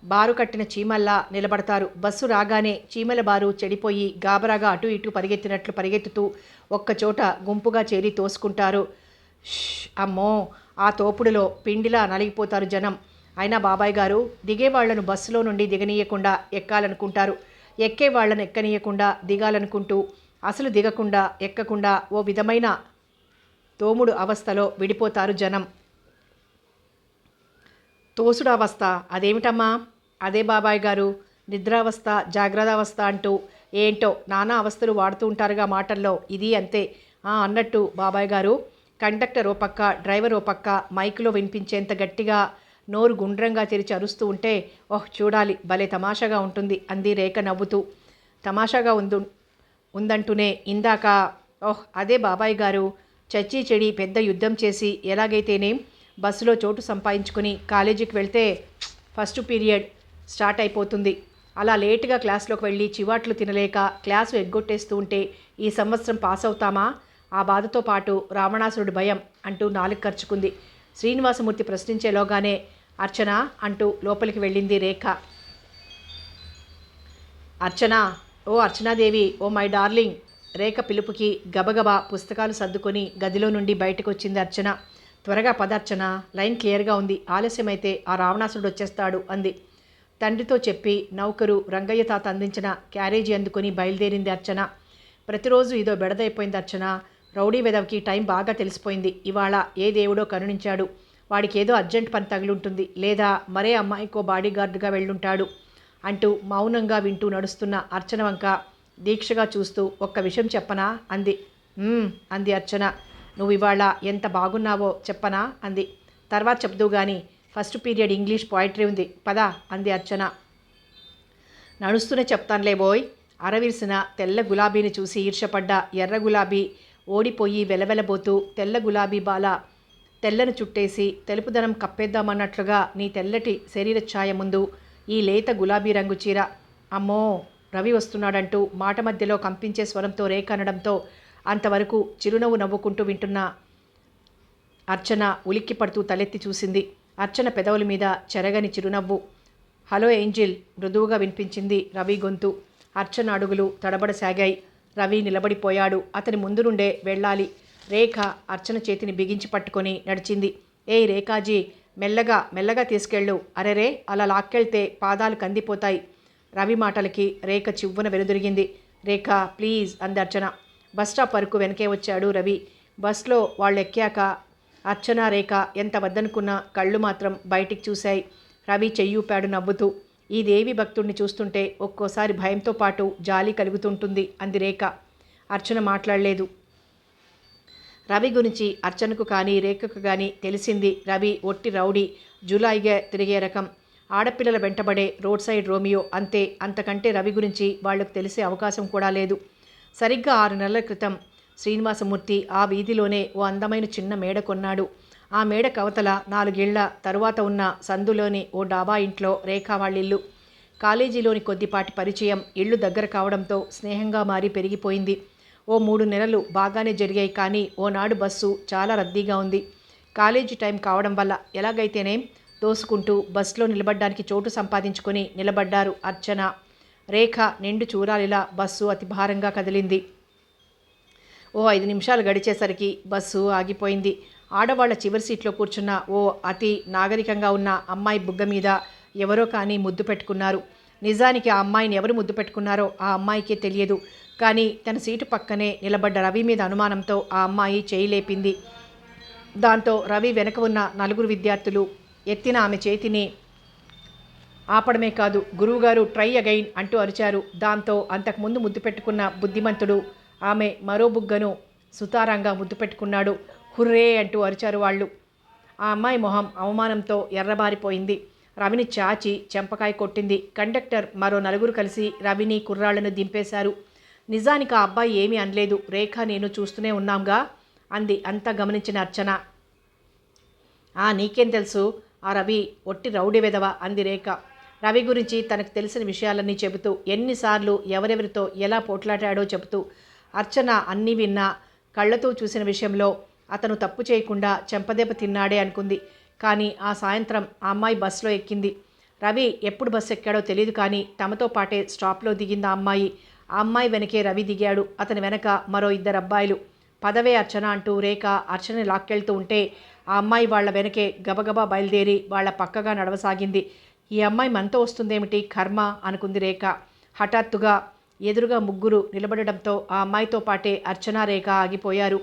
బారు కట్టిన చీమల్లా నిలబడతారు. బస్సు రాగానే చీమల బారు చెడిపోయి గాబరాగా అటు ఇటు పరిగెత్తినట్లు పరిగెత్తుతూ ఒక్కచోట గుంపుగా చేరి తోసుకుంటారు. అమ్మో, ఆ తోపుడులో పిండిలా నలిగిపోతారు జనం. అయినా బాబాయ్ గారు, దిగేవాళ్లను బస్సులో నుండి దిగనీయకుండా ఎక్కాలనుకుంటారు, ఎక్కేవాళ్లను ఎక్కనీయకుండా దిగాలనుకుంటూ, అసలు దిగకుండా ఎక్కకుండా ఓ విధమైన తోముడు అవస్థలో విడిపోతారు జనం. తోసుడు అవస్థ అదేమిటమ్మా? అదే బాబాయ్ గారు, నిద్రావస్థ, జాగ్రత్తావస్థ అంటూ ఏంటో నానా అవస్థలు వాడుతూ ఉంటారుగా మాటల్లో, ఇది అంతే. అన్నట్టు బాబాయ్ గారు, కండక్టర్ ఓ పక్క, డ్రైవర్ ఓ పక్క మైకులో వినిపించేంత గట్టిగా నోరు గుండ్రంగా తెరిచి అరుస్తూ ఉంటే, ఓహ్ చూడాలి, భలే తమాషాగా ఉంటుంది అంది రేఖ నవ్వుతూ. తమాషాగా ఉందంటూనే ఇందాక, ఓహ్ అదే బాబాయ్ గారు, చచ్చి చెడి పెద్ద యుద్ధం చేసి ఎలాగైతేనేం బస్సులో చోటు సంపాదించుకుని కాలేజీకి వెళ్తే ఫస్ట్ పీరియడ్ స్టార్ట్ అయిపోతుంది. అలా లేటుగా క్లాస్లోకి వెళ్ళి చివాట్లు తినలేక క్లాసు ఎగ్గొట్టేస్తూ ఉంటే ఈ సంవత్సరం పాస్ అవుతామా? ఆ బాధతో పాటు రావణాసురుడి భయం అంటూ నాలుగు ఖర్చుకుంది. శ్రీనివాసమూర్తి ప్రశ్నించేలోగానే అర్చన అంటూ లోపలికి వెళ్ళింది రేఖ. అర్చన, ఓ అర్చనాదేవి, ఓ మై డార్లింగ్. రేఖ పిలుపుకి గబగబా పుస్తకాలు సర్దుకొని గదిలో నుండి బయటకు వచ్చింది అర్చన. త్వరగా పదర్చన, లైన్ క్లియర్గా ఉంది, ఆలస్యమైతే ఆ రావణాసురుడు వచ్చేస్తాడు అంది. తండ్రితో చెప్పి నౌకరు రంగయ్య తాత అందించిన క్యారేజీ అందుకొని బయలుదేరింది అర్చన. ప్రతిరోజు ఇదో బెడదైపోయింది అర్చన. రౌడీ వెదవికి టైం బాగా తెలిసిపోయింది. ఇవాళ ఏ దేవుడో కరుణించాడు, వాడికి ఏదో అర్జెంట్ పని తగిలుంటుంది, లేదా మరే అమ్మాయికో బాడీగార్డుగా వెళ్ళుంటాడు అంటూ మౌనంగా వింటూ నడుస్తున్న అర్చన వంక దీక్షగా చూస్తూ, ఒక్క విషయం చెప్పనా అంది. అంది అర్చన. నువ్వు ఇవాళ ఎంత బాగున్నావో చెప్పనా అంది. తర్వాత చెప్దూ కానీ, ఫస్ట్ పీరియడ్ ఇంగ్లీష్ పోయిటరీ ఉంది, పదా అంది అర్చన. నడుస్తూనే చెప్తానులే బోయ్. అరవిరిసిన తెల్ల గులాబీని చూసి ఈర్షపడ్డ ఎర్ర గులాబీ ఓడిపోయి వెలవెలబోతూ, తెల్ల గులాబీ బాల తెల్లను చుట్టేసి తెలుపుదనం కప్పేద్దామన్నట్లుగా నీ తెల్లటి శరీర ఛాయ ముందు ఈ లేత గులాబీ రంగు చీర. అమ్మో, రవి వస్తున్నాడంటూ మాట మధ్యలో కంపించే స్వరంతో రేఖ అనడంతో అంతవరకు చిరునవ్వు నవ్వుకుంటూ వింటున్న అర్చన ఉలిక్కి పడుతూ తలెత్తి చూసింది. అర్చన పెదవుల మీద చెరగని చిరునవ్వు. హలో ఏంజిల్, మృదువుగా వినిపించింది రవి గొంతు. అర్చన అడుగులు తడబడసాగాయి. రవి నిలబడిపోయాడు. అతని ముందు నుండే వెళ్ళాలి. రేఖ అర్చన చేతిని బిగించి పట్టుకొని నడిచింది. ఏయ్ రేఖాజీ, మెల్లగా మెల్లగా తీసుకెళ్ళు. అరెరే, అలా లాక్కెళ్తే పాదాలు కందిపోతాయి. రవి మాటలకి రేఖ చివ్వున వెనుదిరిగింది. రేఖ ప్లీజ్ అంది అర్చన. బస్ స్టాప్ వరకు వెనకే వచ్చాడు రవి. బస్లో వాళ్ళు ఎక్కాక అర్చన రేఖ ఎంత వద్దనుకున్నా కళ్ళు మాత్రం బయటికి చూశాయి. రవి చెయ్యూపాడు నవ్వుతూ. ఈ దేవి భక్తుడిని చూస్తుంటే ఒక్కోసారి భయంతో పాటు జాలి కలుగుతుంటుంది అంది రేఖ. అర్చన మాట్లాడలేదు. రవి గురించి అర్చనకు కానీ రేఖకు కానీ తెలిసింది. రవి ఒట్టి రౌడీ, జులాయిగా తిరిగే రకం, ఆడపిల్లల వెంటబడే రోడ్ సైడ్ రోమియో, అంతే. అంతకంటే రవి గురించి వాళ్లకు తెలిసే అవకాశం కూడా లేదు. సరిగ్గా 6 నెలల క్రితం శ్రీనివాసమూర్తి ఆ వీధిలోనే ఓ అందమైన చిన్న మేడ కొన్నాడు. ఆ మేడ కవతల 4 ఏళ్ల తరువాత ఉన్న సందులోని ఓ డాబా ఇంట్లో రేఖ వాళ్ళిల్లు. కాలేజీలోని కొద్దిపాటి పరిచయం ఇళ్ళు దగ్గర కావడంతో స్నేహంగా మారి పెరిగిపోయింది. ఓ 3 నెలలు బాగానే జరిగాయి. కానీ ఓనాడు బస్సు చాలా రద్దీగా ఉంది. కాలేజీ టైం కావడం వల్ల ఎలాగైతేనేం దోసుకుంటూ బస్సులో నిలబడ్డానికి చోటు సంపాదించుకొని నిలబడ్డారు అర్చన, రేఖ. నిండు చూరాలిలా బస్సు అతి భారంగా కదిలింది. ఓ 5 నిమిషాలు గడిచేసరికి బస్సు ఆగిపోయింది. ఆడవాళ్ల చివరి సీట్లో కూర్చున్న ఓ అతి నాగరికంగా ఉన్న అమ్మాయి బుగ్గ మీద ఎవరో కానీ ముద్దు పెట్టుకున్నారు. నిజానికి ఆ అమ్మాయిని ఎవరు ముద్దు పెట్టుకున్నారో ఆ అమ్మాయికే తెలియదు. కానీ తన సీటు పక్కనే నిలబడ్డ రవి మీద అనుమానంతో ఆ అమ్మాయి చేయి లేపింది. దాంతో రవి వెనక ఉన్న నలుగురు విద్యార్థులు ఎత్తిన ఆమె చేతిని ఆపడమే కాదు, గురువుగారు ట్రై అగైన్ అంటూ అరిచారు. దాంతో అంతకుముందు ముద్దు పెట్టుకున్న బుద్ధిమంతుడు ఆమె మరో బుగ్గను సుతారంగా ముద్దు పెట్టుకున్నాడు. హుర్రే అంటూ అరిచారు వాళ్ళు. ఆ అమ్మాయి మొహం అవమానంతో ఎర్రబారిపోయింది. రవిని చాచి చెంపకాయ కొట్టింది. కండక్టర్ మరో నలుగురు కలిసి రవిని కుర్రాళ్లను దింపేశారు. నిజానికి ఆ అబ్బాయి ఏమీ అనలేదు. రేఖ నేను చూస్తూనే ఉన్నాంగా అంది అంతా గమనించిన అర్చన. నీకేం తెలుసు, ఆ రవి ఒట్టి రౌడీ వెధవ అంది రేఖ. రవి గురించి తనకు తెలిసిన విషయాలన్నీ చెబుతూ, ఎన్నిసార్లు ఎవరెవరితో ఎలా పోట్లాడాడో చెబుతూ అర్చన అన్నీ విన్నా. కళ్ళతో చూసిన విషయంలో అతను తప్పు చేయకుండా చెంపదెబ్బ తిన్నాడే అనుకుంది. కానీ ఆ సాయంత్రం ఆ అమ్మాయి బస్సులో ఎక్కింది. రవి ఎప్పుడు బస్సు ఎక్కాడో తెలియదు, కానీ తమతో పాటే స్టాప్లో దిగింది ఆ అమ్మాయి. ఆ అమ్మాయి వెనకే రవి దిగాడు. అతని వెనక మరో ఇద్దరు అబ్బాయిలు. పదవే అర్చన అంటూ రేఖ అర్చనని లాక్కెళ్తూ ఉంటే ఆ అమ్మాయి వాళ్ల వెనకే గబగబా బయలుదేరి వాళ్ల పక్కగా నడవసాగింది. ఈ అమ్మాయి మనతో వస్తుందేమిటి కర్మ అనుకుంది రేఖ. హఠాత్తుగా ఎదురుగా ముగ్గురు నిలబడడంతో ఆ అమ్మాయితో పాటే అర్చన రేఖ ఆగిపోయారు.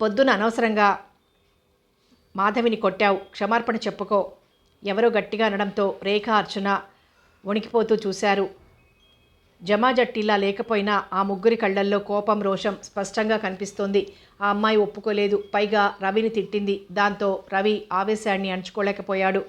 పొద్దున అనవసరంగా మాధవిని కొట్టావు, క్షమార్పణ చెప్పుకో, ఎవరో గట్టిగా అనడంతో రేఖ అర్చన వణికిపోతూ చూశారు. జమాజట్టిలా లేకపోయినా ఆ ముగ్గురి కళ్ళల్లో కోపం రోషం స్పష్టంగా కనిపిస్తోంది. ఆ అమ్మాయి ఒప్పుకోలేదు. పైగా రవిని తిట్టింది. దాంతో రవి ఆవేశాన్ని అణచుకోలేకపోయాడు.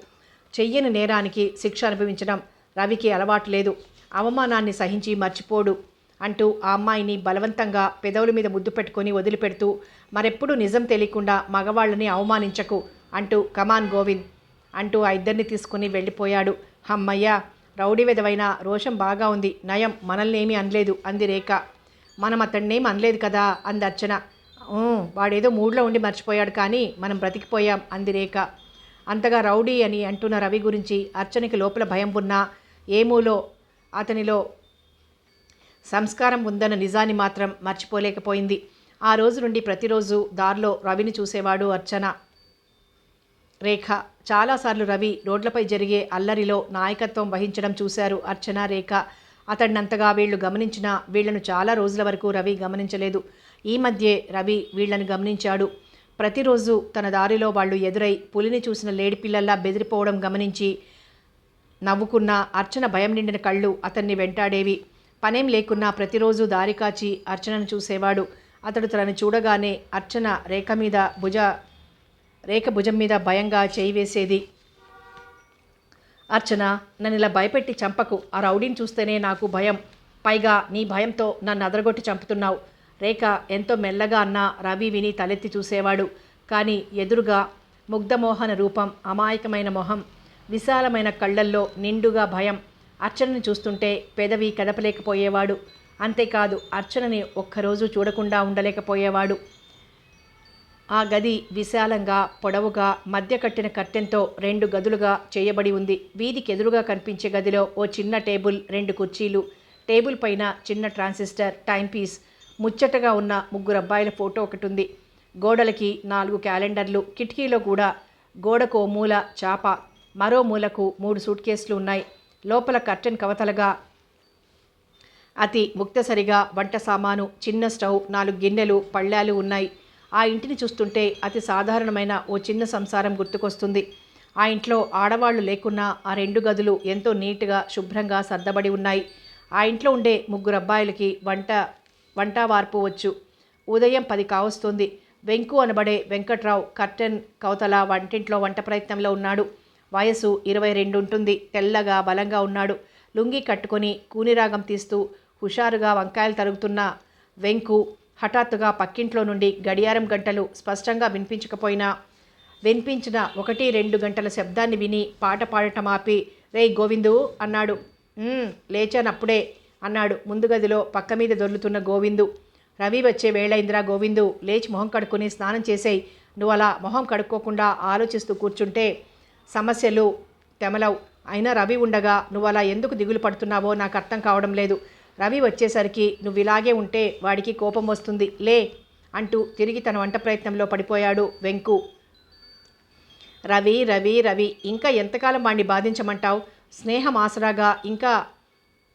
చెయ్యని నేరానికి శిక్ష అనుభవించడం రవికి అలవాటు లేదు. అవమానాన్ని సహించి మర్చిపోడు అంటూ ఆ అమ్మాయిని బలవంతంగా పెదవుల మీద ముద్దు పెట్టుకొని వదిలిపెడుతూ, మరెప్పుడు నిజం తెలియకుండా మగవాళ్ళని అవమానించకు అంటూ కమాన్ గోవింద్ అంటూ ఆ ఇద్దరిని తీసుకుని వెళ్ళిపోయాడు. అమ్మయ్య, రౌడీ విధవైన రోషం బాగా ఉంది, నయం మనల్ని ఏమీ అనలేదు అంది రేఖ. మనం అతన్నేం అనలేదు కదా అంది అర్చన. వాడేదో మూడ్లో ఉండి మర్చిపోయాడు, కానీ మనం బ్రతికిపోయాం అంది రేఖ. అంతగా రౌడీ అని అంటున్న రవి గురించి అర్చనకి లోపల భయం ఉన్నా ఏమూలో అతనిలో సంస్కారం ఉందన్న నిజాన్ని మాత్రం మర్చిపోలేకపోయింది. ఆ రోజు నుండి ప్రతిరోజు దారిలో రవిని చూసేవాడు అర్చన, రేఖ. చాలాసార్లు రవి రోడ్లపై జరిగే అల్లరిలో నాయకత్వం వహించడం చూశారు అర్చన, రేఖ. అతడినంతగా వీళ్లు గమనించినా వీళ్లను చాలా రోజుల వరకు రవి గమనించలేదు. ఈ మధ్యే రవి వీళ్లను గమనించాడు. ప్రతిరోజు తన దారిలో వాళ్ళు ఎదురై పులిని చూసిన లేడిపిల్లల్లా బెదిరిపోవడం గమనించి నవ్వుకున్న అర్చన భయం నిండిన కళ్ళు అతన్ని వెంటాడేవి. పనేం లేకున్నా ప్రతిరోజు దారి కాచి అర్చనను చూసేవాడు. అతడు తనని చూడగానే అర్చన రేఖ భుజం మీద భయంగా చేయి వేసేది. అర్చన, నన్ను ఇలా భయపెట్టి చంపకు, ఆ రౌడీని చూస్తేనే నాకు భయం, పైగా నీ భయంతో నన్ను అదరగొట్టి చంపుతున్నావు. రేఖ ఎంతో మెల్లగా అన్నా రవి విని తలెత్తి చూసేవాడు. కానీ ఎదురుగా ముగ్ధమోహన రూపం, అమాయకమైన మొహం, విశాలమైన కళ్ళల్లో నిండుగా భయం. అర్చనని చూస్తుంటే పెదవి కదపలేకపోయేవాడు. అంతేకాదు, అర్చనని ఒక్కరోజు చూడకుండా ఉండలేకపోయేవాడు. ఆ గది విశాలంగా పొడవుగా మధ్య కట్టిన కర్టెన్తో 2 గదులుగా చేయబడి ఉంది. వీధికి ఎదురుగా కనిపించే గదిలో ఓ చిన్న టేబుల్, 2 కుర్చీలు, టేబుల్ పైన చిన్న ట్రాన్సిస్టర్, టైంపీస్, ముచ్చటగా ఉన్న 3 అబ్బాయిల ఫోటో ఒకటి ఉంది. గోడలకి 4 క్యాలెండర్లు, కిటికీలో కూడా గోడకు ఓ మూల చాప, మరో మూలకు 3 సూట్ కేసులు ఉన్నాయి. లోపల కర్టెన్ కవతలగా అతి ముక్తసరిగా వంట సామాను, చిన్న స్టవ్, 4 గిన్నెలు, పళ్ళాలు ఉన్నాయి. ఆ ఇంటిని చూస్తుంటే అతి సాధారణమైన ఓ చిన్న సంసారం గుర్తుకొస్తుంది. ఆ ఇంట్లో ఆడవాళ్లు లేకున్నా ఆ 2 గదులు ఎంతో నీట్గా శుభ్రంగా సర్దబడి ఉన్నాయి. ఆ ఇంట్లో ఉండే 3 అబ్బాయిలకి వంట వార్పు వచ్చు. ఉదయం 10 కావస్తుంది. వెంకు అనబడే వెంకట్రావు కర్టెన్ కవతల వంటింట్లో వంట ప్రయత్నంలో ఉన్నాడు. వయసు 22 ఉంటుంది. తెల్లగా బలంగా ఉన్నాడు. లుంగి కట్టుకొని కూనిరాగం తీస్తూ హుషారుగా వంకాయలు తరుగుతున్న వెంకు హఠాత్తుగా పక్కింట్లో నుండి గడియారం గంటలు స్పష్టంగా వినిపించకపోయినా వినిపించిన 1-2 గంటల శబ్దాన్ని విని పాట పాడటం ఆపి, రేయ్ గోవిందు అన్నాడు. లేచానప్పుడే అన్నాడు ముందు గదిలో పక్క మీద దొర్లుతున్న గోవిందు. రవి వచ్చే వేళైందిరా గోవిందు, లేచి మొహం కడుక్కొని స్నానం చేసేయి. నువ్వు అలా మొహం కడుక్కోకుండా ఆలోచిస్తూ కూర్చుంటే సమస్యలు తెమలవు. అయినా రవి ఉండగా నువ్వు అలా ఎందుకు దిగులు పడుతున్నావో నాకు అర్థం కావడం లేదు. రవి వచ్చేసరికి నువ్వు ఇలాగే ఉంటే వాడికి కోపం వస్తుంది, లే అంటూ తిరిగి తన వంట ప్రయత్నంలో పడిపోయాడు వెంకు. రవి రవి రవి ఇంకా ఎంతకాలం వాణ్ణి బాధించమంటావు? స్నేహం ఆసరాగా ఇంకా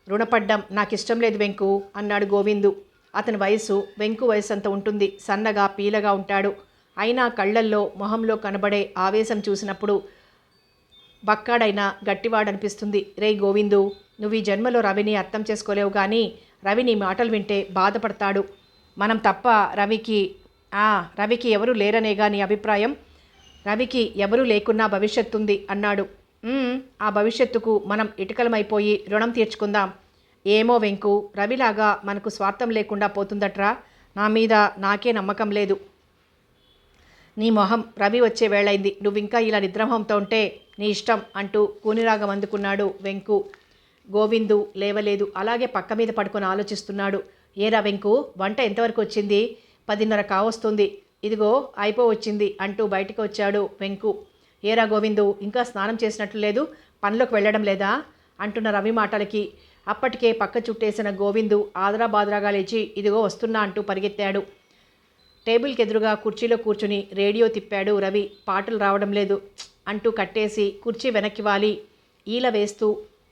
రుణపడ్డం నాకిష్టం లేదు వెంకు అన్నాడు గోవిందు. అతని వయసు వెంకు వయసు అంత ఉంటుంది. సన్నగా పీలగా ఉంటాడు. అయినా కళ్ళల్లో మొహంలో కనబడే ఆవేశం చూసినప్పుడు బక్కాడైనా గట్టివాడనిపిస్తుంది. రే గోవిందు, నువ్వు ఈ జన్మలో రవిని అర్థం చేసుకోలేవు, కానీ రవి నీ మాటలు వింటే బాధపడతాడు. మనం తప్ప రవికి ఎవరూ లేరనేగా నీ అభిప్రాయం? రవికి ఎవరూ లేకున్నా భవిష్యత్తుంది అన్నాడు. ఆ భవిష్యత్తుకు మనం ఇటుకలమైపోయి రుణం తీర్చుకుందాం. ఏమో వెంకు, రవిలాగా మనకు స్వార్థం లేకుండా పోతుందట్రా. నా మీద నాకే నమ్మకం లేదు. నీ మొహం, రవి వచ్చే వేళైంది. నువ్వింకా ఇలా నిద్రమోహంతో ఉంటే నీ ఇష్టం అంటూ కూనిరాగం అందుకున్నాడు వెంకు. గోవిందు లేవలేదు. అలాగే పక్క మీద పడుకొని ఆలోచిస్తున్నాడు. ఏరా వెంకు, వంట ఎంతవరకు వచ్చింది? 10:30 కావస్తుంది. ఇదిగో అయిపోవచ్చింది అంటూ బయటికి వచ్చాడు వెంకు. ఏరా గోవిందు, ఇంకా స్నానం చేసినట్లు లేదు, పనిలోకి వెళ్ళడం లేదా అంటున్న రవి మాటలకి అప్పటికే పక్క చుట్టేసిన గోవిందు ఆదరాబాదరాగా లేచి ఇదిగో వస్తున్నా అంటూ పరిగెత్తాడు. టేబుల్కి ఎదురుగా కుర్చీలో కూర్చుని రేడియో తిప్పాడు రవి. పాటలు రావడం లేదు అంటూ కట్టేసి కుర్చీ వెనక్కి వాలి ఈల వేస్తూ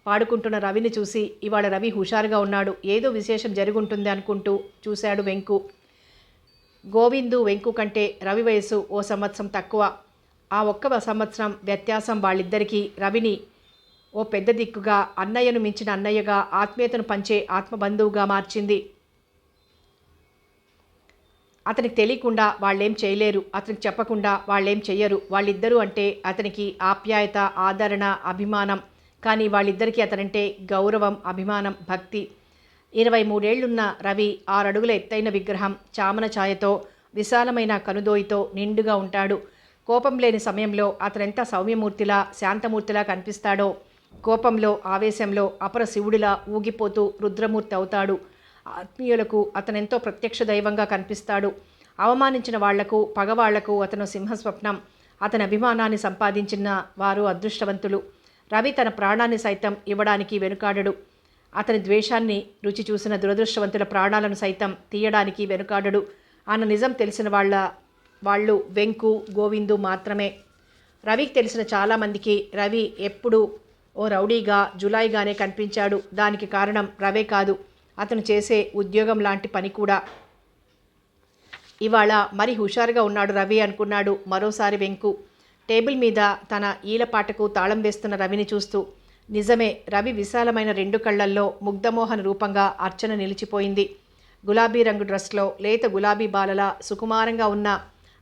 పాడుకుంటున్న రవిని చూసి ఇవాళ రవి హుషారుగా ఉన్నాడు, ఏదో విశేషం జరుగుంటుంది అనుకుంటూ చూశాడు వెంకు. గోవిందు వెంకు కంటే రవి వయసు ఓ సంవత్సరం తక్కువ. ఆ ఒక్క సంవత్సరం వ్యత్యాసం వాళ్ళిద్దరికీ రవిని ఓ పెద్ద దిక్కుగా, అన్నయ్యను మించిన అన్నయ్యగా, ఆత్మీయతను పంచే ఆత్మబంధువుగా మార్చింది. అతనికి తెలియకుండా వాళ్ళేం చేయలేరు, అతనికి చెప్పకుండా వాళ్ళేం చెయ్యరు. వాళ్ళిద్దరూ అంటే అతనికి ఆప్యాయత, ఆదరణ, అభిమానం. కానీ వాళ్ళిద్దరికీ అతనంటే గౌరవం, అభిమానం, భక్తి. 23 ఏళ్లున్న రవి 6 అడుగుల ఎత్తైన విగ్రహం, చామన ఛాయతో, విశాలమైన కనుదోయితో నిండుగా ఉంటాడు. కోపం లేని సమయంలో అతనెంత సౌమ్యమూర్తిలా, శాంతమూర్తిలా కనిపిస్తాడో, కోపంలో, ఆవేశంలో అపర శివుడిలా ఊగిపోతూ రుద్రమూర్తి అవుతాడు. ఆత్మీయులకు అతనెంతో ప్రత్యక్ష దైవంగా కనిపిస్తాడు. అవమానించిన వాళ్లకు, పగవాళ్లకు అతను సింహస్వప్నం. అతని అభిమానాన్ని సంపాదించిన వారు అదృష్టవంతులు. రవి తన ప్రాణాన్ని సైతం ఇవ్వడానికి వెనుకాడడు. అతని ద్వేషాన్ని రుచి చూసిన దురదృష్టవంతుల ప్రాణాలను సైతం తీయడానికి వెనుకాడడు అన్న నిజం తెలిసిన వాళ్ళు వెంకు, గోవిందు మాత్రమే. రవికి తెలిసిన చాలామందికి రవి ఎప్పుడూ ఓ రౌడీగా, జులాయిగానే కనిపించాడు. దానికి కారణం రవే కాదు, అతను చేసే ఉద్యోగం లాంటి పని కూడా. ఇవాళ మరి హుషారుగా ఉన్నాడు రవి అనుకున్నాడు మరోసారి వెంకు. టేబుల్ మీద తన ఈలపాటకు తాళం వేస్తున్న రవిని చూస్తూ. నిజమే, రవి విశాలమైన 2 కళ్ళల్లో ముగ్ధమోహన రూపంగా అర్చన నిలిచిపోయింది. గులాబీ రంగు డ్రెస్లో లేత గులాబీ బాలలా సుకుమారంగా ఉన్న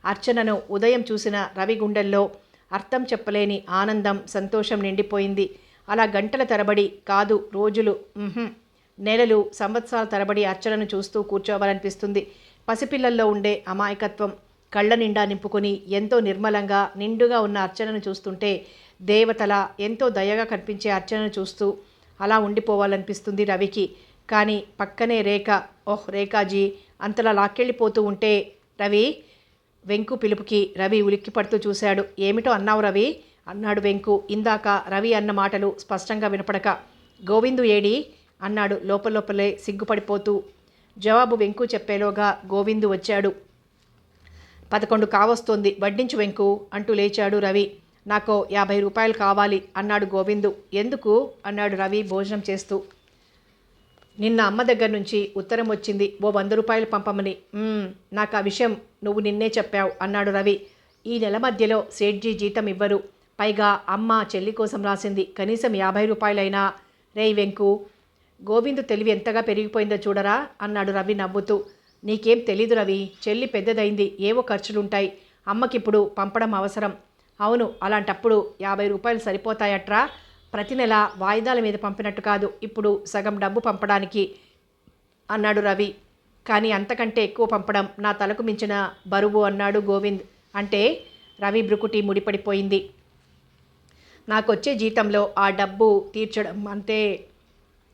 అర్చనను ఉదయం చూసిన రవి గుండెల్లో అర్థం చెప్పలేని ఆనందం, సంతోషం నిండిపోయింది. అలా గంటల తరబడి కాదు, రోజులు, నెలలు, సంవత్సరాల తరబడి అర్చనను చూస్తూ కూర్చోవాలనిపిస్తుంది. పసిపిల్లల్లో ఉండే అమాయకత్వం కళ్ళ నిండా నింపుకొని ఎంతో నిర్మలంగా, నిండుగా ఉన్న అర్చనను చూస్తుంటే దేవతలా, ఎంతో దయగా కనిపించే అర్చనను చూస్తూ అలా ఉండిపోవాలనిపిస్తుంది రవికి. కానీ పక్కనే రేఖ, రేఖాజీ అంతలా లాక్కెళ్ళిపోతూ ఉంటే రవి వెంకు పిలుపుకి రవి ఉలిక్కి పడుతూ చూశాడు. ఏమిటో అన్నావు రవి అన్నాడు వెంకు. ఇందాక రవి అన్న మాటలు స్పష్టంగా వినపడక. గోవిందు ఏడి అన్నాడు లోపలే సిగ్గుపడిపోతూ. జవాబు వెంకు చెప్పేలోగా గోవిందు వచ్చాడు. 11 కావస్తోంది, వడ్డించు వెంకు అంటూ లేచాడు రవి. నాకు 50 రూపాయలు కావాలి అన్నాడు గోవిందు. ఎందుకు అన్నాడు రవి భోజనం చేస్తూ. నిన్న అమ్మ దగ్గర నుంచి ఉత్తరం వచ్చింది, ఓ 100 రూపాయలు పంపమని. నాకు ఆ విషయం నువ్వు నిన్నే చెప్పావు అన్నాడు రవి. ఈ నెల మధ్యలో సేట్జీ జీతం ఇవ్వరు. పైగా అమ్మ చెల్లి కోసం రాసింది, కనీసం 50 రూపాయలైనా. రేయ్ వెంకు, గోవిందు తెలివి ఎంతగా పెరిగిపోయిందో చూడరా అన్నాడు రవి నవ్వుతూ. నీకేం తెలీదు రవి, చెల్లి పెద్దదైంది, ఏవో ఖర్చులుంటాయి. అమ్మకిప్పుడు పంపడం అవసరం. అవును, అలాంటప్పుడు 50 రూపాయలు సరిపోతాయట్రా. ప్రతి నెల వాయిదాల మీద పంపినట్టు కాదు, ఇప్పుడు సగం డబ్బు పంపడానికి అన్నాడు రవి. కానీ అంతకంటే ఎక్కువ పంపడం నా తలకు మించిన బరువు అన్నాడు గోవింద్. అంటే రవి బ్రుకుటి ముడిపడిపోయింది. నాకొచ్చే జీతంలో ఆ డబ్బు తీర్చడం అంటే.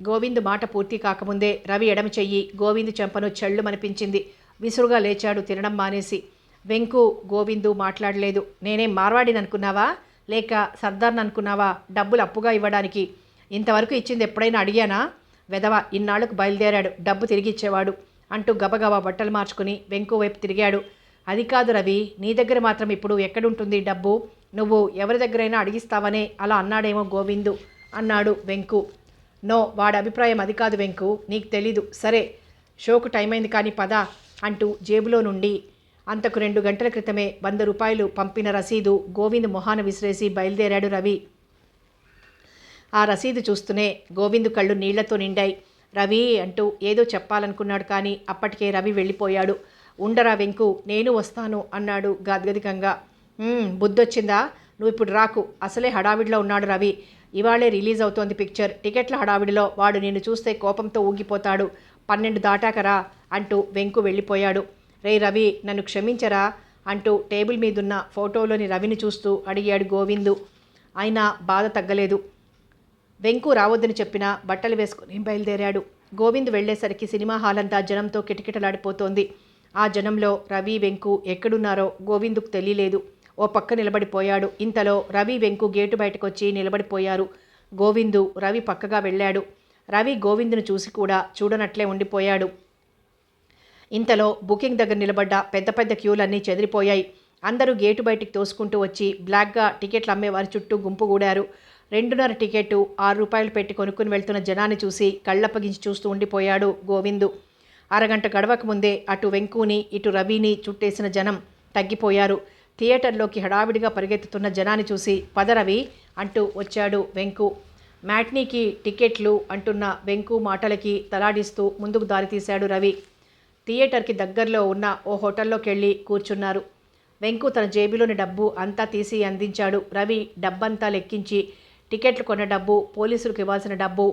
గోవింద్ మాట పూర్తి కాకముందే రవి ఎడమ చెయ్యి గోవిందు చెంపను చెళ్ళుమనిపించింది. విసురుగా లేచాడు తినడం మానేసి. వెంకు, గోవిందు మాట్లాడలేదు. నేనేం మార్వాడిని అనుకున్నావా, లేక సర్దార్ని అనుకున్నావా డబ్బులు అప్పుగా ఇవ్వడానికి? ఇంతవరకు ఇచ్చింది ఎప్పుడైనా అడిగానా? వెధవ ఇన్నాళ్లకు బయలుదేరాడు, డబ్బు తిరిగి ఇచ్చేవాడు అంటూ గబగబా బట్టలు మార్చుకుని వెంకు వైపు తిరిగాడు. అది కాదు రవి, నీ దగ్గర మాత్రం ఇప్పుడు ఎక్కడుంటుంది డబ్బు? నువ్వు ఎవరి దగ్గరైనా అడిగిస్తావనే అలా అన్నాడేమో గోవిందు అన్నాడు వెంకు. నో, వాడి అభిప్రాయం అది కాదు వెంకు, నీకు తెలీదు. సరే, షోకు టైం అయింది కానీ పద అంటూ జేబులో నుండి అంతకు 2 గంటల క్రితమే 100 రూపాయలు పంపిన రసీదు గోవింద్ మొహాన విసిరేసి బయలుదేరాడు రవి. ఆ రసీదు చూస్తూనే గోవింద్ కళ్ళు నీళ్లతో నిండాయి. రవి అంటూ ఏదో చెప్పాలనుకున్నాడు కానీ అప్పటికే రవి వెళ్ళిపోయాడు. ఉండరా వెంకు, నేను వస్తాను అన్నాడు గాద్గదికంగా. బుద్ధొచ్చిందా? నువ్వు ఇప్పుడు రాకు, అసలే హడావిడిలో ఉన్నాడు రవి. ఇవాళే రిలీజ్ అవుతోంది పిక్చర్. టికెట్ల హడావిడిలో వాడు నిన్ను చూస్తే కోపంతో ఊగిపోతాడు. 12 దాటాకరా అంటూ వెంకు వెళ్ళిపోయాడు. రే రవి, నన్ను క్షమించరా అంటూ టేబుల్ మీదున్న ఫోటోలోని రవిని చూస్తూ అడిగాడు గోవిందు. అయినా బాధ తగ్గలేదు. వెంకు రావద్దని చెప్పినా బట్టలు వేసుకుని బయలుదేరాడు. గోవింద్ వెళ్లేసరికి సినిమా హాల్ అంతా జనంతో కిటకిటలాడిపోతోంది. ఆ జనంలో రవి, వెంకు ఎక్కడున్నారో గోవిందుకు తెలియలేదు. ఓ పక్క నిలబడిపోయాడు. ఇంతలో రవి, వెంకు గేటు బయటకొచ్చి నిలబడిపోయారు. గోవిందు రవి పక్కగా వెళ్ళాడు. రవి గోవిందును చూసి కూడా చూడనట్లే ఉండిపోయాడు. ఇంతలో బుకింగ్ దగ్గర నిలబడ్డ పెద్ద పెద్ద క్యూలన్నీ చెదిరిపోయాయి. అందరూ గేటు బయటికి తోసుకుంటూ వచ్చి బ్లాక్గా టికెట్లు అమ్మేవారి చుట్టూ గుంపుగూడారు. 2.5 టికెట్టు 6 రూపాయలు పెట్టి కొనుక్కుని వెళ్తున్న జనాన్ని చూసి కళ్ళప్పగించి చూస్తూ ఉండిపోయాడు గోవిందు. అరగంట గడవక ముందే అటు వెంకుని ఇటు రవిని చుట్టేసిన జనం తగ్గిపోయారు. థియేటర్లోకి హడావిడిగా పరిగెత్తుతున్న జనాన్ని చూసి పద రవి అంటూ వచ్చాడు వెంకు. మ్యాట్నీకి టికెట్లు అంటున్న వెంకు మాటలకి తలాడిస్తూ ముందుకు దారితీశాడు రవి. థియేటర్కి దగ్గరలో ఉన్న ఓ హోటల్లోకి వెళ్ళి కూర్చున్నారు. వెంకు తన జేబులోని డబ్బు అంతా తీసి అందించాడు. రవి డబ్బంతా లెక్కించి టికెట్లు కొన్న డబ్బు, పోలీసులకు ఇవ్వాల్సిన డబ్బు,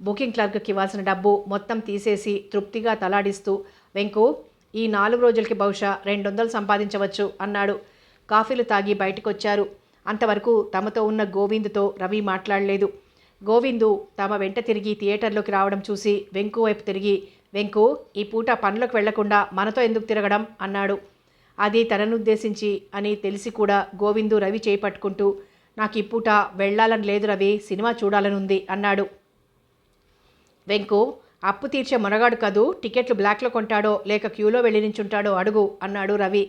బుకింగ్ క్లర్క్కి ఇవ్వాల్సిన డబ్బు మొత్తం తీసేసి తృప్తిగా తలాడిస్తూ వెంకు, ఈ 4 రోజులకి బహుశా 200 సంపాదించవచ్చు అన్నాడు. కాఫీలు తాగి బయటకొచ్చారు. అంతవరకు తమతో ఉన్న గోవిందుతో రవి మాట్లాడలేదు. గోవిందు తమ వెంట తిరిగి థియేటర్లోకి రావడం చూసి వెంకు వైపు తిరిగి, వెంకు, ఈ పూట పనులకు వెళ్లకుండా మనతో ఎందుకు తిరగడం అన్నాడు. అది తననుద్దేశించి అని తెలిసి కూడా గోవిందు రవి చేయి పట్టుకుంటూ, నాకు ఈ పూట వెళ్లాలని లేదు రవి, సినిమా చూడాలని ఉంది అన్నాడు. వెంకు, అప్పు తీర్చే మొనగాడు కదూ, టికెట్లు బ్లాక్లో కొంటాడో లేక క్యూలో వెళ్ళి నించుంటాడో అడుగు అన్నాడు రవి.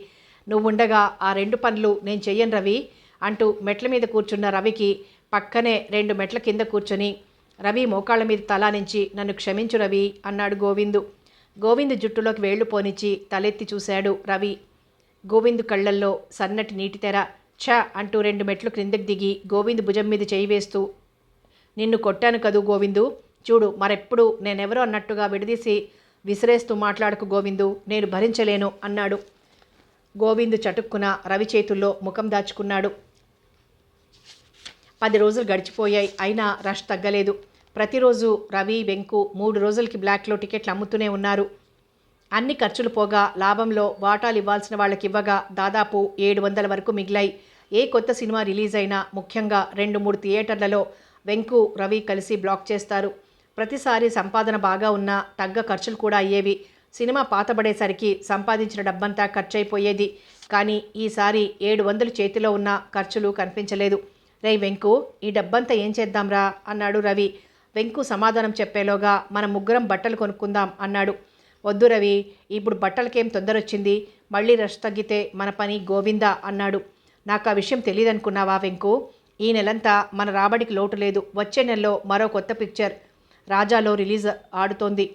నువ్వుండగా ఆ 2 పనులు నేను చెయ్యను రవి అంటూ మెట్ల మీద కూర్చున్న రవికి పక్కనే 2 మెట్ల కింద కూర్చొని రవి మోకాళ్ళ మీద తలా నుంచి నన్ను క్షమించు రవి అన్నాడు గోవిందు. గోవిందు జుట్టులోకి వేళ్లు పోనిచ్చి తలెత్తి చూశాడు రవి. గోవిందు కళ్ళల్లో సన్నటి నీటి తెర. ఛ అంటూ 2 మెట్లు క్రిందకి దిగి గోవిందు భుజం మీద చేయి వేస్తూ, నిన్ను కొట్టాను కదూ గోవిందు, చూడు మరెప్పుడు నేనెవరో అన్నట్టుగా విడదీసి విసిరేస్తూ మాట్లాడకు గోవిందు, నేను భరించలేను అన్నాడు. గోవిందు చటుక్కున రవి చేతుల్లో ముఖం దాచుకున్నాడు. 10 రోజులు గడిచిపోయాయి. అయినా రష్ తగ్గలేదు. ప్రతిరోజు రవి, వెంకు 3 రోజులకి బ్లాక్లో టికెట్లు అమ్ముతూనే ఉన్నారు. అన్ని ఖర్చులు పోగా లాభంలో వాటాలు ఇవ్వాల్సిన వాళ్ళకి ఇవ్వగా దాదాపు 700 వరకు మిగిలాయి. ఏ కొత్త సినిమా రిలీజ్ అయినా ముఖ్యంగా 2-3 థియేటర్లలో వెంకు, రవి కలిసి బ్లాక్ చేస్తారు. ప్రతిసారి సంపాదన బాగా ఉన్నా తగ్గ ఖర్చులు కూడా అయ్యేవి. సినిమా పాతబడేసరికి సంపాదించిన డబ్బంతా ఖర్చయిపోయేది. కానీ ఈసారి 700 చేతిలో ఉన్న ఖర్చులు కనిపించలేదు. రేయ్ వెంకు, ఈ డబ్బంతా ఏం చేద్దాంరా అన్నాడు రవి. వెంకు సమాధానం చెప్పేలోగా మనం ముగ్గురం బట్టలు కొనుక్కుందాం అన్నాడు. వద్దు రవి, ఇప్పుడు బట్టలకేం తొందరొచ్చింది, మళ్ళీ రష్ తగ్గితే మన పని గోవిందా అన్నాడు. నాకు ఆ విషయం తెలియదనుకున్నావా వెంకు, ఈ నెలంతా మన రాబడికి లోటు లేదు. వచ్చే నెలలో మరో కొత్త పిక్చర్ రాజాలో రిలీజ్ ఆడుతోంది